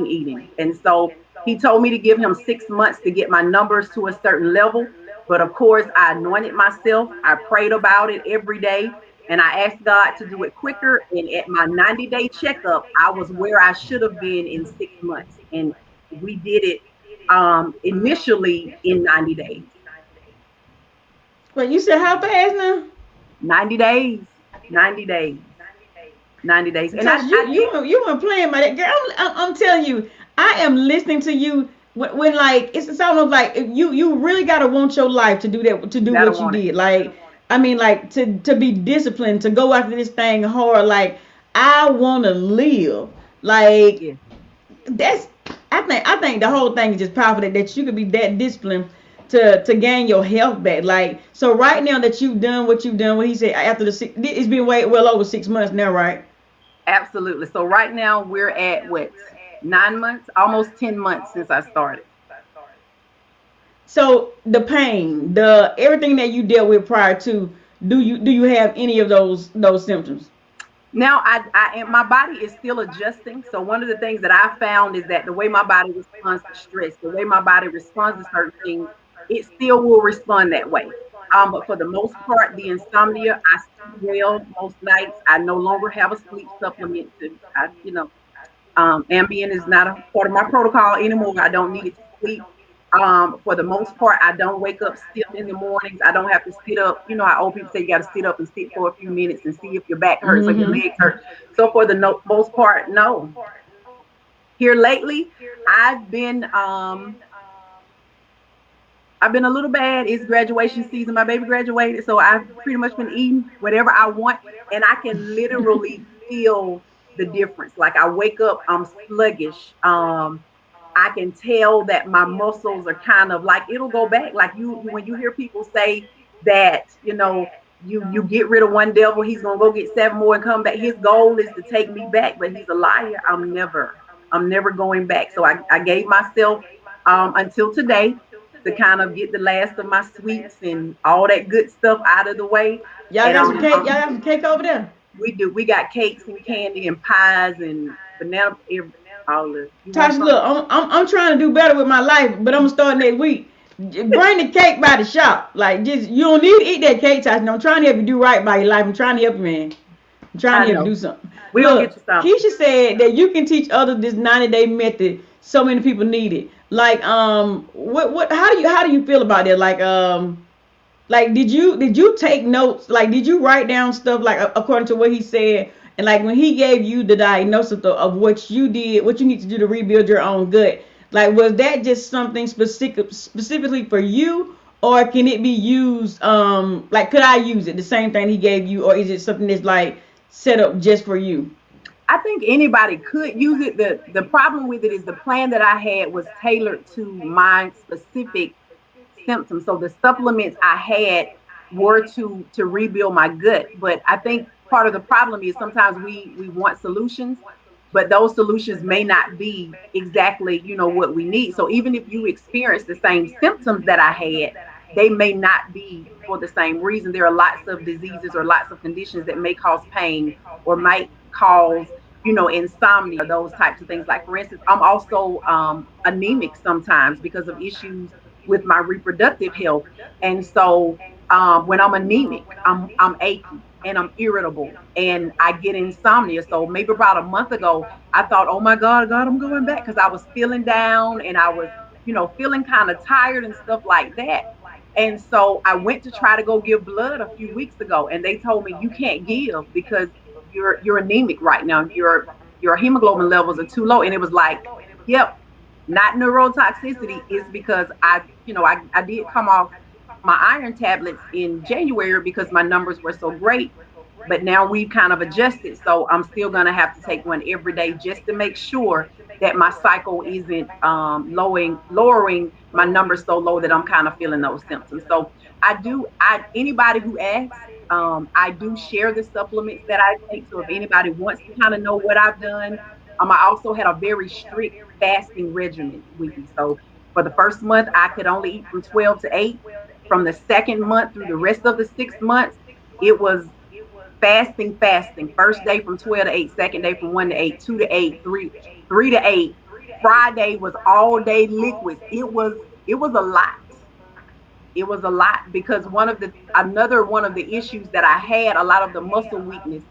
eating. And so he told me to give him 6 months to get my numbers to a certain level. But of course, I anointed myself. I prayed about it every day. And I asked God to do it quicker. And at my 90-day checkup, I was where I should have been in 6 months. And we did it initially in 90 days. Well, you said how fast now? 90 days. 90 days. 90 days. And Because you I did. you weren't playing by that girl. I'm telling you, I am listening to you when like it's almost like you really gotta want your life to do that, to You do gotta what you want it. did. Like I mean, like to be disciplined, to go after this thing hard. Like I want to live. Like Yes. that's I think the whole thing is just powerful that you could be that disciplined to gain your health back. Like so right now that you've done what you've done, what he said after the it's been way well over 6 months now, right? Absolutely. So right now we're at what, 9 months, almost 10 months since I started. So the pain, the everything that you dealt with prior to, do you have any of those symptoms? Now I am, my body is still adjusting. So one of the things that I found is that the way my body responds to stress, the way my body responds to certain things, it still will respond that way. But for the most part, the insomnia, I sleep well most nights. I no longer have a sleep supplement Ambien is not a part of my protocol anymore. I don't need it to sleep. For the most part, I don't wake up stiff in the mornings. I don't have to sit up. You know how old people say you got to sit up and sit for a few minutes and see if your back hurts or your Mm-hmm. legs hurt. So for the most part, no. Here lately, I've been um I've been a little bad. It's graduation season. My baby graduated, so I've pretty much been eating whatever I want, and I can literally feel the difference. Like I wake up, I'm sluggish. I can tell that my muscles are kind of like it'll go back. Like you when you hear people say that, you get rid of one devil, he's gonna go get seven more and come back. His goal is to take me back, but he's a liar. I'm never going back. So I gave myself until today to kind of get the last of my sweets and all that good stuff out of the way. Y'all And got some cake. Y'all got some cake over there. we do. We got cakes and candy and pies and banana. All the. You want Tasha, some? look, I'm trying to do better with my life, but I'm gonna start next week. Bring the cake by the shop. Like, just you don't need to eat that cake, Tasha. No, I'm trying to help you do right by your life. I'm trying to help you, man. I'm trying I to help you know. do something. We gonna get Look, you some. Keisha said that you can teach others this 90-day method. So many people need it. Like, what? How do you feel about that? Like, did you take notes? Like, did you write down stuff like according to what he said? And like when he gave you the diagnosis of what you did, what you need to do to rebuild your own gut. Like, was that just something specifically for you, or can it be used? Like, could I use it? The same thing he gave you, or is it something that's like set up just for you? I think anybody could use it. The problem with it is the plan that I had was tailored to my specific symptoms. So the supplements I had were to rebuild my gut. But I think part of the problem is sometimes we want solutions, but those solutions may not be exactly, what we need. So even if you experience the same symptoms that I had, they may not be for the same reason. There are lots of diseases or lots of conditions that may cause pain or might cause insomnia, those types of things. Like, for instance, I'm also anemic sometimes because of issues with my reproductive health. And so when I'm anemic, I'm achy and I'm irritable and I get insomnia. So maybe about a month ago, I thought, oh my God, I'm going back because I was feeling down and I was, feeling kind of tired and stuff like that. And so I went to try to go give blood a few weeks ago, and they told me you can't give because you're anemic right now. Your hemoglobin levels are too low. And it was like, yep, not neurotoxicity. Is because I did come off my iron tablets in January because my numbers were so great. But now we've kind of adjusted. So I'm still going to have to take one every day just to make sure that my cycle isn't lowering my numbers so low that I'm kind of feeling those symptoms. So anybody who asks, I do share the supplements that I take. So if anybody wants to kind of know what I've done, I also had a very strict fasting regimen with me. So for the first month, I could only eat from 12 to 8. From the second month through the rest of the 6 months, it was fasting. First day from 12 to 8, second day from 1 to 8, 2 to 8, 3 to 8. Friday was all day liquids. It was a lot. It was a lot because another one of the issues that I had, a lot of the muscle weakness,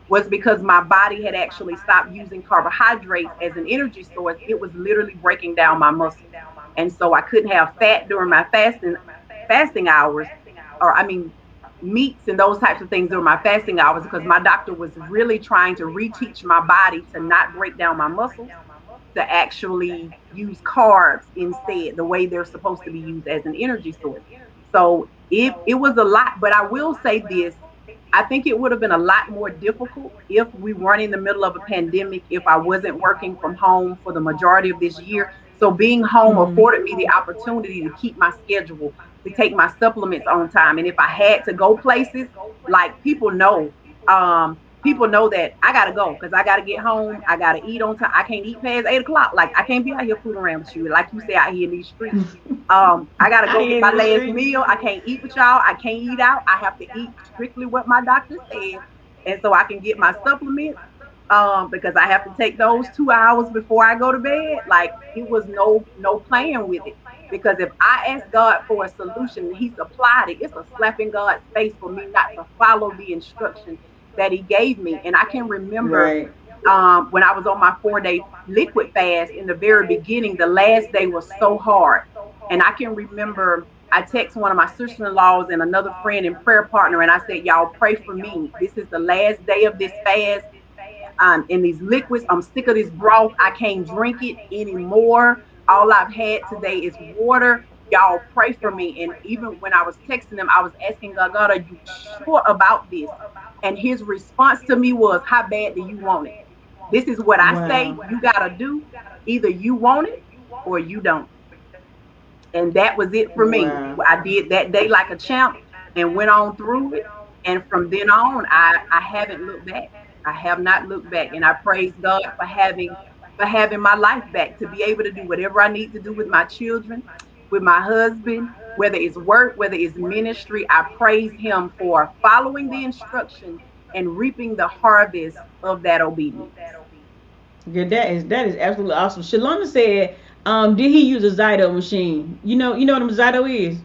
was because my body had actually stopped using carbohydrates as an energy source. It was literally breaking down my muscles. And so I couldn't have fat during my fasting hours, or I mean meats and those types of things during my fasting hours, because my doctor was really trying to reteach my body to not break down my muscles, to actually use carbs instead, the way they're supposed to be used as an energy source. So it was a lot, but I will say this. I think it would have been a lot more difficult if we weren't in the middle of a pandemic, if I wasn't working from home for the majority of this year. So being home Mm. afforded me the opportunity to keep my schedule, to take my supplements on time. And if I had to go places, like people know that I gotta go because I gotta get home. I gotta eat on time. I can't eat past 8 o'clock. Like, I can't be out here fooling around with you. Like you say, out here in these streets. I gotta I go get ain't my in the last street. meal. I can't eat with y'all. I can't eat out. I have to eat strictly what my doctor said, and so I can get my supplements. Because I have to take those 2 hours before I go to bed. Like, it was no playing with it. Because if I ask God for a solution and He supplied it, it's a slap in God's face for me not to follow the instruction that He gave me. And I can remember Right. when I was on my 4-day liquid fast in the very beginning, the last day was so hard. And I can remember I text one of my sister-in-laws and another friend and prayer partner, and I said, y'all pray for me. This is the last day of this fast. In these liquids, I'm sick of this broth. I can't drink it anymore. All I've had today is water. Y'all pray for me. And even when I was texting them, I was asking God, God, are you sure about this? And his response to me was, how bad do you want it? This is what I say Wow. you got to do. Either you want it or you don't. And that was it for me. Wow. I did that day like a champ and went on through it. And from then on, I haven't looked back. I have not looked back. And I praise God for having my life back to be able to do whatever I need to do with my children, with my husband, whether it's work, whether it's ministry. I praise him for following the instruction and reaping the harvest of that obedience. Yeah, that is absolutely awesome. Shalonda said, did he use a Zyto machine? You know what a Zyto is?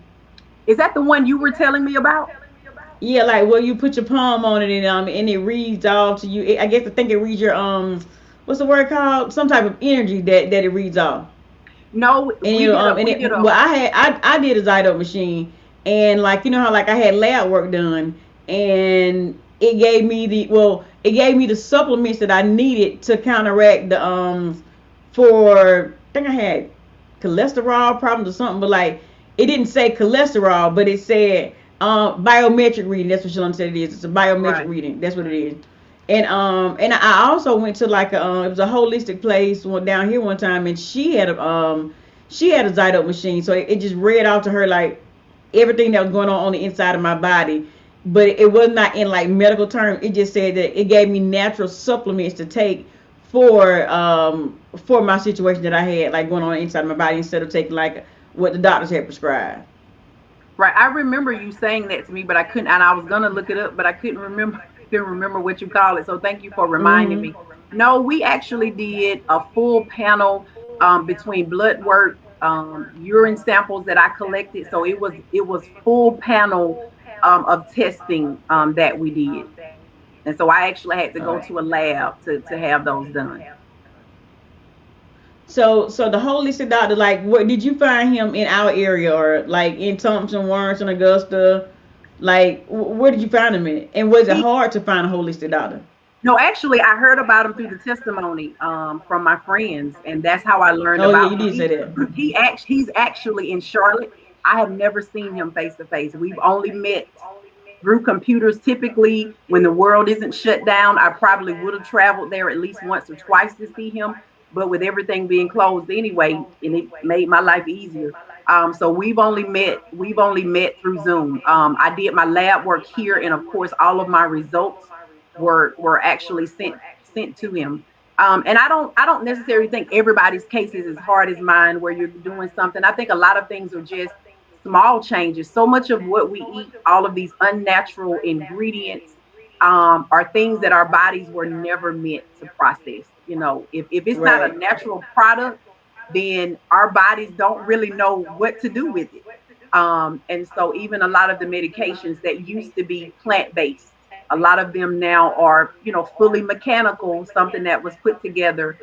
Is that the one you were telling me about? Yeah, like well, you put your palm on it and it reads off to you. I guess I think it reads your what's the word called? Some type of energy that it reads off. No, And we did a I did a Zyto machine, and like you know how like I had lab work done, and it gave me the supplements that I needed to counteract the for I think I had cholesterol problems or something, but like it didn't say cholesterol, but it said biometric reading. That's what Shalom said it is. It's a biometric right. reading. That's what it is. And I also went to like it was a holistic place down here one time, and she had a Zyto machine, so it just read out to her like everything that was going on the inside of my body, but it was not in like medical terms. It just said that it gave me natural supplements to take for my situation that I had like going on inside of my body instead of taking like what the doctors had prescribed. Right. I remember you saying that to me, but I couldn't, and I was gonna look it up, but I couldn't remember couldn't remember what you call it. So thank you for reminding Mm-hmm. me. No, we actually did a full panel between blood work, urine samples that I collected. So it was full panel of testing that we did, and so I actually had to go to a lab to have those done. So the holistic doctor, like, what did you find him in our area or like in Thompson, Warrenton, Augusta? Like, where did you find him in? And was it He, hard to find a holistic doctor? no, actually, I heard about him through the testimony from my friends, and that's how I learned Oh yeah, about you him. did say that. He's actually in Charlotte. I have never seen him face to face. We've only met through computers. Typically, when the world isn't shut down, I probably would have traveled there at least once or twice to see him. But with everything being closed anyway, and it made my life easier. So we've only met through Zoom. I did my lab work here, and of course, all of my results were actually sent to him. And I don't necessarily think everybody's case is as hard as mine, where you're doing something. I think a lot of things are just small changes. So much of what we eat, all of these unnatural ingredients, are things that our bodies were never meant to process. If it's not Right. a natural product, then our bodies don't really know what to do with it. And so even a lot of the medications that used to be plant-based, a lot of them now are, fully mechanical, something that was put together,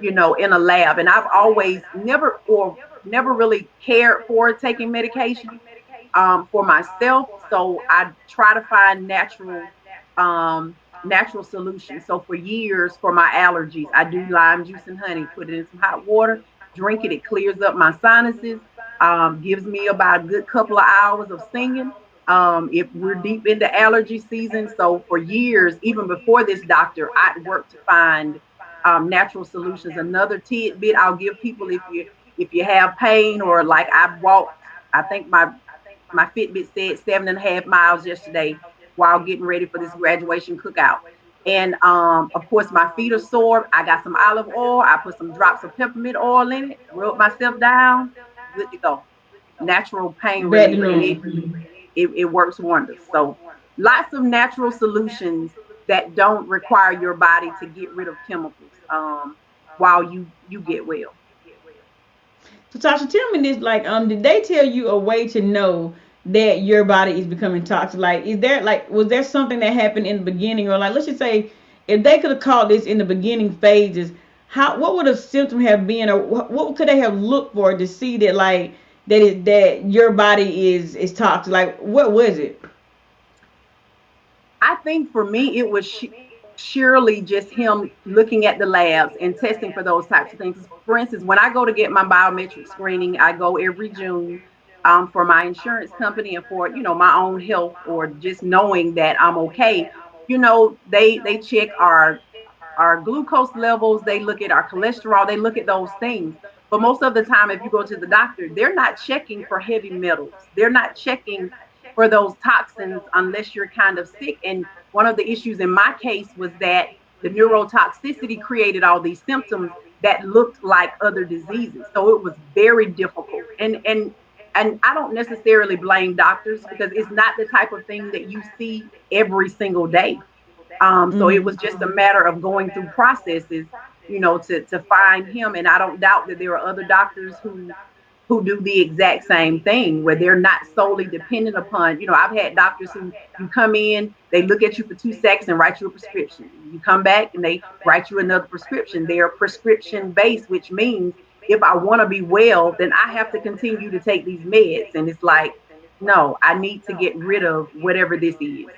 in a lab. And I've always never really cared for taking medication for myself. So I try to find natural solutions. So for years, for my allergies, I do lime juice and honey, put it in some hot water, drink it. It clears up my sinuses, gives me about a good couple of hours of singing. If we're deep into allergy season. So for years, even before this doctor, I'd worked to find natural solutions. Another tidbit I'll give people: if you have pain, or like I've walked, I think my Fitbit said 7.5 miles yesterday while getting ready for this graduation cookout. And of course, my feet are sore. I got some olive oil. I put some drops of peppermint oil in it, rub myself down, good to go. Natural pain Back to reliever, and normal. it works wonders. So lots of natural solutions that don't require your body to get rid of chemicals while you get well. So Tasha, tell me this, like, did they tell you a way to know that your body is becoming toxic? Like, is there like was there something that happened in the beginning, or like let's just say if they could have caught this in the beginning phases, how what would a symptom have been, or what could they have looked for to see that like that your body is toxic? Like, what was it? I think for me, it was surely just him looking at the labs and testing for those types of things. For instance, when I go to get my biometric screening, I go every June for my insurance company and for my own health, or just knowing that I'm okay. They check our glucose levels, they look at our cholesterol, they look at those things. But most of the time, if you go to the doctor, they're not checking for heavy metals. They're not checking for those toxins unless you're kind of sick. And one of the issues in my case was that the neurotoxicity created all these symptoms that looked like other diseases. So it was very difficult. And I don't necessarily blame doctors, because it's not the type of thing that you see every single day. So it Mm-hmm. was just a matter of going through processes, to find him. And I don't doubt that there are other doctors who do the exact same thing, where they're not solely dependent upon, I've had doctors who, you come in, they look at you for 2 seconds and write you a prescription. You come back and they write you another prescription. They're prescription based, which means if I want to be well, then I have to continue to take these meds. And it's like, no, I need to get rid of whatever this is.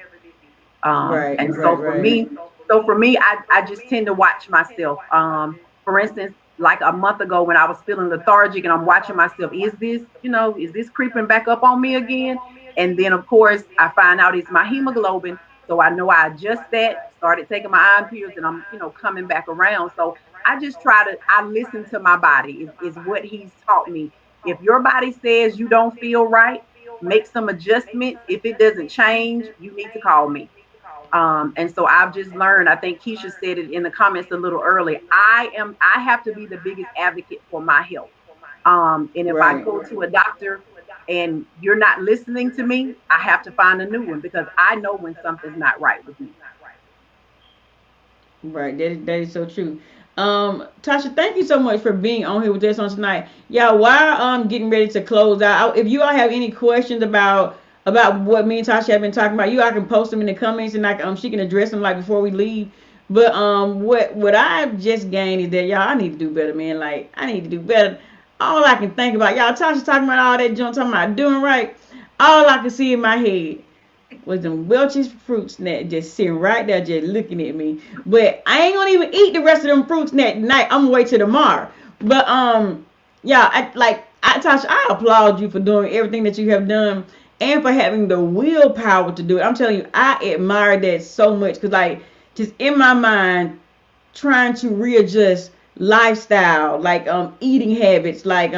Right, And right, so for right. me, I just tend to watch myself. For instance, like a month ago when I was feeling lethargic and I'm watching myself, is this creeping back up on me again? And then of course I find out it's my hemoglobin. So I know I adjust that, started taking my iron pills, and I'm, coming back around. So I listen to my body is what he's taught me. If your body says you don't feel right, make some adjustments. If it doesn't change, you need to call me. And so I've just learned, I think Keisha said it in the comments a little early. I have to be the biggest advocate for my health. And if I Right. go to a doctor and you're not listening to me, I have to find a new one, because I know when something's not right with me. Right, that is so true. Tasha, thank you so much for being on here with us on tonight. Yeah, while getting ready to close out, if you all have any questions about what me and Tasha have been talking about, you all can post them in the comments, and she can address them like before we leave. But what I've just gained is that y'all, I need to do better, man. Like, I need to do better. All I can think about, y'all, Tasha talking about all that junk, talking about doing right. All I can see in my head was them Welch's fruit snack just sitting right there, just looking at me. But I ain't gonna even eat the rest of them fruit snack tonight. I'm gonna wait till tomorrow. But yeah, Tasha, I applaud you for doing everything that you have done and for having the willpower to do it. I'm telling you, I admire that so much because like just in my mind, trying to readjust lifestyle, like eating habits, like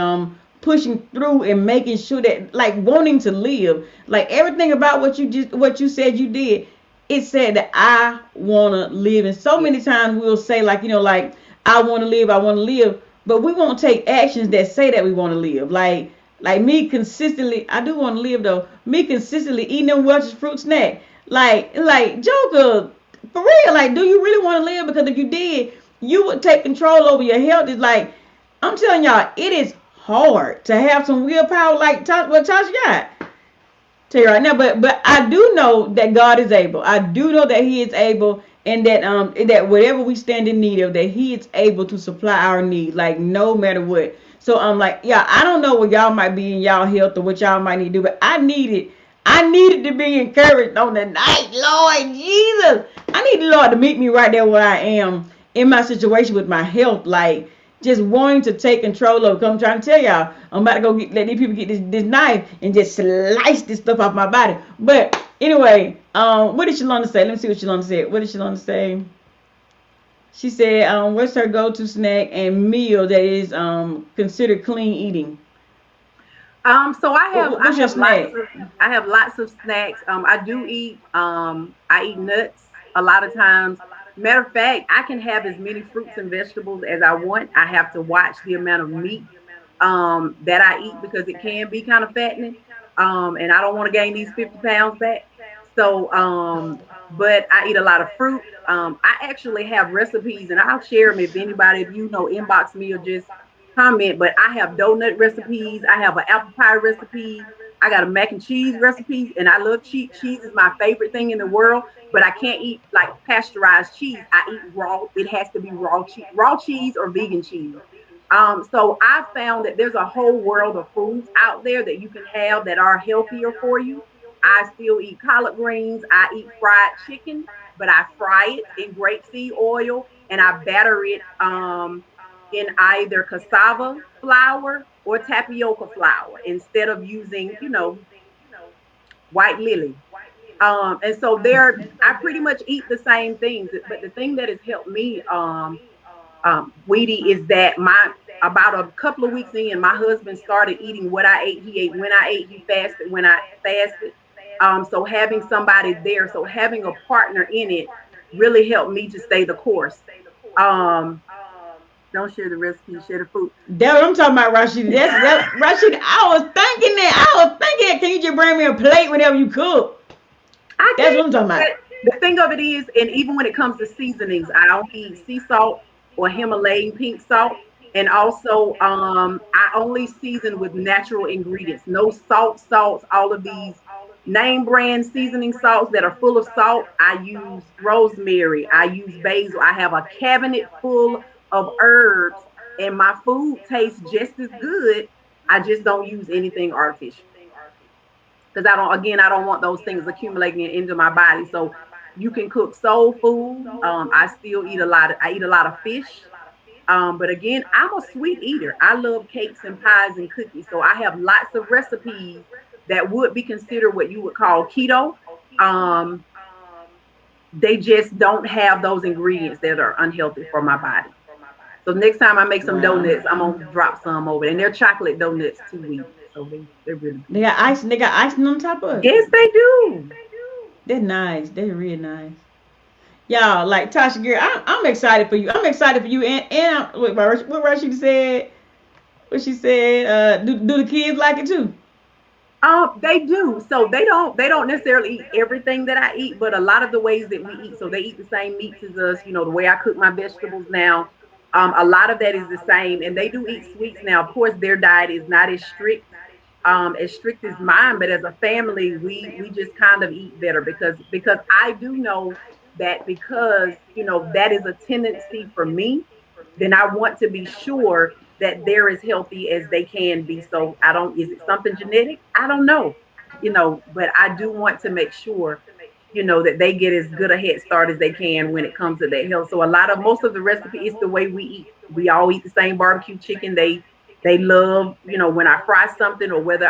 pushing through and making sure that like wanting to live, like everything about what you said you did, it said that I wanna live. And so many times we'll say like, like I wanna live, I wanna live, but we won't take actions that say that we wanna live. Like me consistently, I do want to live though. Me consistently eating them Welch's fruit snack. Like Joker, for real. Like, do you really want to live? Because if you did, you would take control over your health. It's like I'm telling y'all, it is hard to have some willpower like what Tasha got. Tell you right now, but I do know that God is able. I do know that He is able, and that whatever we stand in need of, that He is able to supply our need, like no matter what. So I'm like, yeah, I don't know what y'all might be in y'all health or what y'all might need to do, but I needed to be encouraged on the night, Lord Jesus. I need the Lord to meet me right there where I am in my situation with my health, like just wanting to take control of it. I'm trying to tell y'all, I'm about to go let these people get this knife and just slice this stuff off my body. But anyway, what did Shalonda say? Let me see what Shalonda said. What did Shalonda say? She said, what's her go-to snack and meal that is considered clean eating? So What's your snack? I have lots of snacks. I do eat I eat nuts a lot of times. Matter of fact, I can have as many fruits and vegetables as I want. I have to watch the amount of meat that I eat, because it can be kind of fattening. And I don't want to gain these 50 pounds back. So but I eat a lot of fruit. I actually have recipes, and I'll share them if anybody, if inbox me or just comment, but I have donut recipes. I have an apple pie recipe. I got a mac and cheese recipe, and I love cheese. Cheese is my favorite thing in the world, but I can't eat like pasteurized cheese. I eat raw. It has to be raw cheese or vegan cheese. So I found that there's a whole world of foods out there that you can have that are healthier for you. I still eat collard greens. I eat fried chicken, but I fry it in grapeseed oil and I batter it in either cassava flour or tapioca flour instead of using, white lily. And so I pretty much eat the same things. But the thing that has helped me, Weedy, is that my about a couple of weeks in, my husband started eating what I ate. He ate when I ate. He fasted when I fasted. So having somebody there, so having a partner in it, really helped me to stay the course. Um, don't share the recipe, share the food. That's what I'm talking about, Rashida. That Rashida. I was thinking that. I was thinking that. Can you just bring me a plate whenever you cook? I That's what can. I'm talking about. But the thing of it is, and even when it comes to seasonings, I only eat sea salt or Himalayan pink salt. And also, I only season with natural ingredients. No salts, all of these name brand seasoning salts that are full of salt. I use rosemary. I use basil. I have a cabinet full of herbs, and my food tastes just as good. I just don't use anything artificial because I don't want those things accumulating into my body. So you can cook soul food. I eat a lot of fish. But again, I'm a sweet eater. I love cakes and pies and cookies. So I have lots of recipes that would be considered what you would call keto. Um, they just don't have those ingredients that are unhealthy for my body. So next time I make some Wow. donuts, I'm gonna drop some over, and they're chocolate donuts too, Weedy. So they're really They good. got ice. They got icing on top of it. Yes, they do. They're nice. They're real nice. Y'all, like Tasha girl, I'm excited for you. I'm excited for you. And what Rashida said. What she said. Do the kids like it too? They do. So they don't necessarily eat everything that I eat, but a lot of the ways that we eat. So they eat the same meats as us. The way I cook my vegetables now. A lot of that is the same, and they do eat sweets now. Of course, their diet is not as strict as mine, but as a family, we just kind of eat better because I do know that because that is a tendency for me, then I want to be sure that they're as healthy as they can be. So I don't, is it something genetic? I don't know, but I do want to make sure, that they get as good a head start as they can when it comes to their health. So most of the recipe is the way we eat. We all eat the same barbecue chicken. They love, when I fry something or whether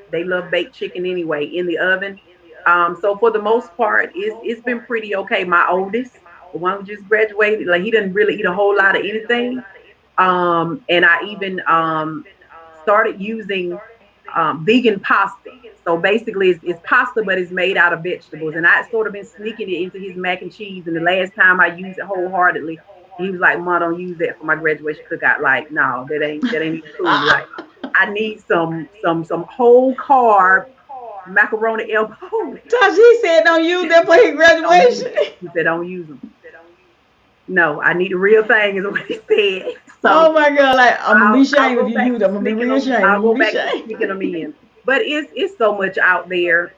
they love baked chicken anyway in the oven. So for the most part, it's been pretty okay. My oldest, the one who just graduated, like he doesn't really eat a whole lot of anything. And I even started using vegan pasta. So basically, it's pasta, but it's made out of vegetables. And I sort of been sneaking it into his mac and cheese. And the last time I used it wholeheartedly, he was like, "Ma, don't use that for my graduation cookout." Like, no, that ain't even cool. Like, I need some whole carb macaroni elbow. Tasha, he said don't use that for his Don't use graduation. them. He said, "Don't use them." No, I need the real thing, is what he said. Oh So my God, like I'm gonna be I'll ashamed if go you back use it. to I'm gonna be sneaking real them. ashamed. I'll I'm gonna go be back to ashamed. sneaking them in. But it's so much out there.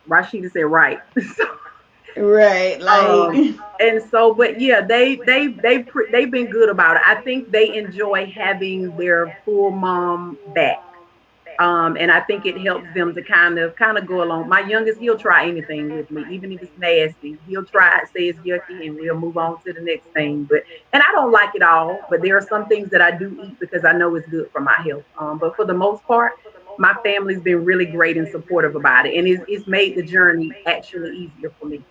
Rashida said right. Right, um, like and so, but yeah, they've been good about it. I think they enjoy having their full mom back. And I think it helps them to kind of go along. My youngest, he'll try anything with me, even if it's nasty. He'll try it, say it's yucky, and we'll move on to the next thing. And I don't like it all, but there are some things that I do eat because I know it's good for my health. But for the most part, my family's been really great and supportive about it, and it's made the journey actually easier for me.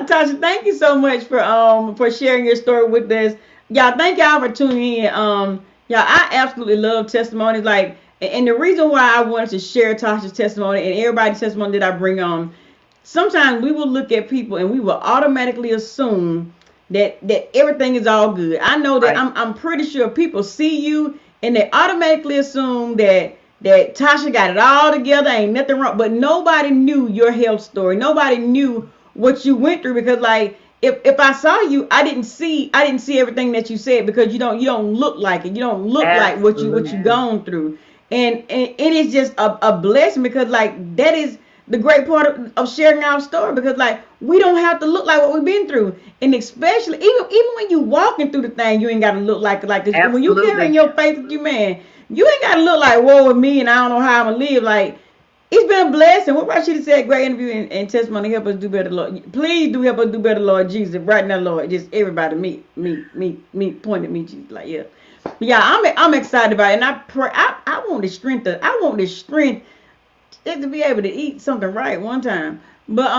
Tasha, thank you so much for sharing your story with us. Y'all, thank y'all for tuning in. Y'all, I absolutely love testimonies. Like, and the reason why I wanted to share Tasha's testimony and everybody's testimony that I bring on, sometimes we will look at people and we will automatically assume that everything is all good. I know that Right. I'm pretty sure people see you and they automatically assume that Tasha got it all together, ain't nothing wrong. But nobody knew your health story. Nobody knew what you went through because like if I saw you, I didn't see everything that you said, because you don't look like it. You don't look like what you Absolutely. gone through. And it is just a blessing, because like that is the great part of sharing our story, because like we don't have to look like what we've been through. And especially even when you walking through the thing, you ain't gotta look like this. When you carrying Absolutely. your faith with you, man, you ain't gotta look like woe with me and I don't know how I'm gonna live. Like, it's been a blessing. What Rashida said, great interview and testimony. Help us do better, Lord. Please do help us do better, Lord Jesus. Right now, Lord. Just everybody, me, point at me, Jesus. Like, yeah. Yeah, I'm excited about it. And I pray, I want the strength just to be able to eat something right one time. But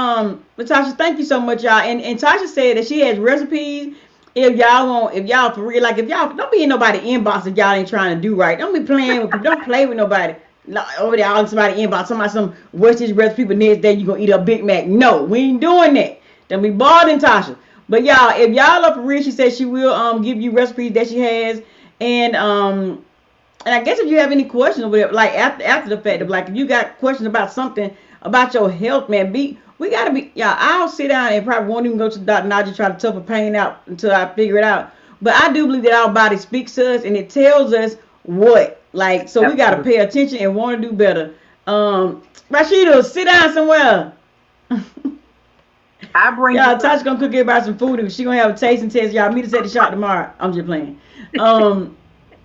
Tasha, thank you so much, y'all. And Tasha said that she has recipes. If y'all for real, like if y'all don't be in nobody inbox if y'all ain't trying to do right. Don't be playing with people. Don't play with nobody. Like, over there, all somebody inbox some what's this recipe, but next day you gonna eat a Big Mac. No, we ain't doing that. Don't be bothering Tasha. But y'all, if y'all are for real, she said she will give you recipes that she has. And I guess if you have any questions or whatever, like after the fact of like if you got questions about something about your health, man, we gotta be, yeah. I'll sit down and probably won't even go to the doctor and I'll just try to tough a pain out until I figure it out. But I do believe that our body speaks to us and it tells us what. Like, so we gotta Absolutely. pay attention and want to do better. Rashida, sit down somewhere. I bring you Y'all, some. Tasha gonna cook everybody some food and she gonna have a tasting test. Y'all meet us at the shop tomorrow. I'm just playing. Um,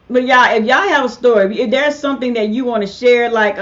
but y'all, if y'all have a story, if there's something that you want to share, like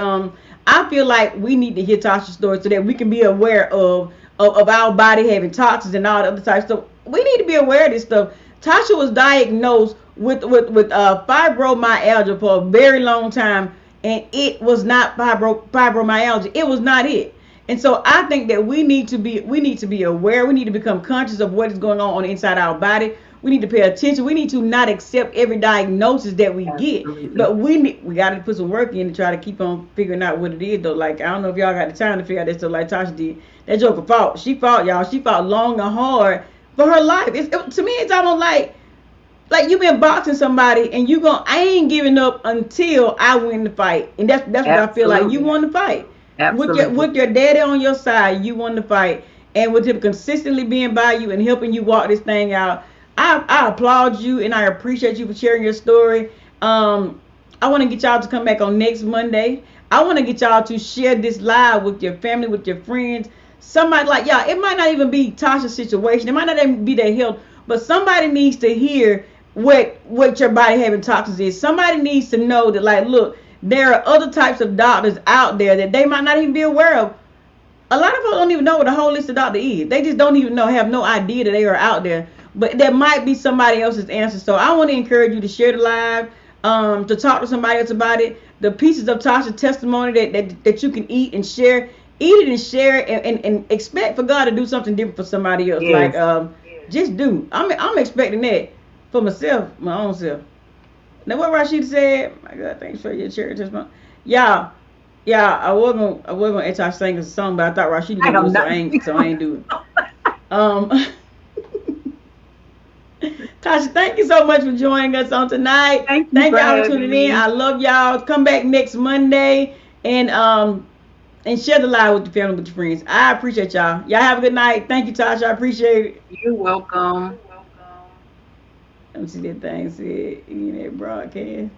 I feel like we need to hear Tasha's story so that we can be aware of our body having toxins and all the other types of stuff. We need to be aware of this stuff. Tasha was diagnosed with fibromyalgia for a very long time, and it was not fibromyalgia. It was not it. And so I think that we need to be aware. We need to become conscious of what is going on the inside our body. We need to pay attention. We need to not accept every diagnosis that we get, Absolutely. but we got to put some work in to try to keep on figuring out what it is though. Like, I don't know if y'all got the time to figure out that stuff like Tasha did. That joker fought. She fought, y'all. She fought long and hard for her life. To me, it's almost like you been boxing somebody and I ain't giving up until I win the fight. And that's what I feel like. You Absolutely. won the fight Absolutely. with your daddy on your side. You won the fight, and with him consistently being by you and helping you walk this thing out. I applaud you and I appreciate you for sharing your story. I want to get y'all to come back on next Monday. I want to get y'all to share this live with your family, with your friends. Somebody, like, yeah, it might not even be Tasha's situation. It might not even be their health, but somebody needs to hear what your body having toxins is. Somebody needs to know that, like, look, there are other types of doctors out there that they might not even be aware of. A lot of folks don't even know what a holistic doctor is. They just don't even know, have no idea that they are out there. But there might be somebody else's answer. So I want to encourage you to share the live, to talk to somebody else about it. The pieces of Tasha's testimony that you can eat and share. Eat it and share it, and expect for God to do something different for somebody else. Like, Yes. just do. I'm expecting that for myself, my own self. Now what Rashida said, my God, thanks for your charity testimony. Yeah, yeah, I was gonna ask her to sing a song, but I thought Rashida I gonna do am it, so not. I ain't do it. Um, Tasha, thank you so much for joining us on tonight. Thank you Thank for y'all for having tuning in. me. I love y'all. Come back next Monday and share the live with your family, with your friends. I appreciate y'all. Y'all have a good night. Thank you, Tasha. I appreciate it. You're welcome. Let me see that thing said in that broadcast.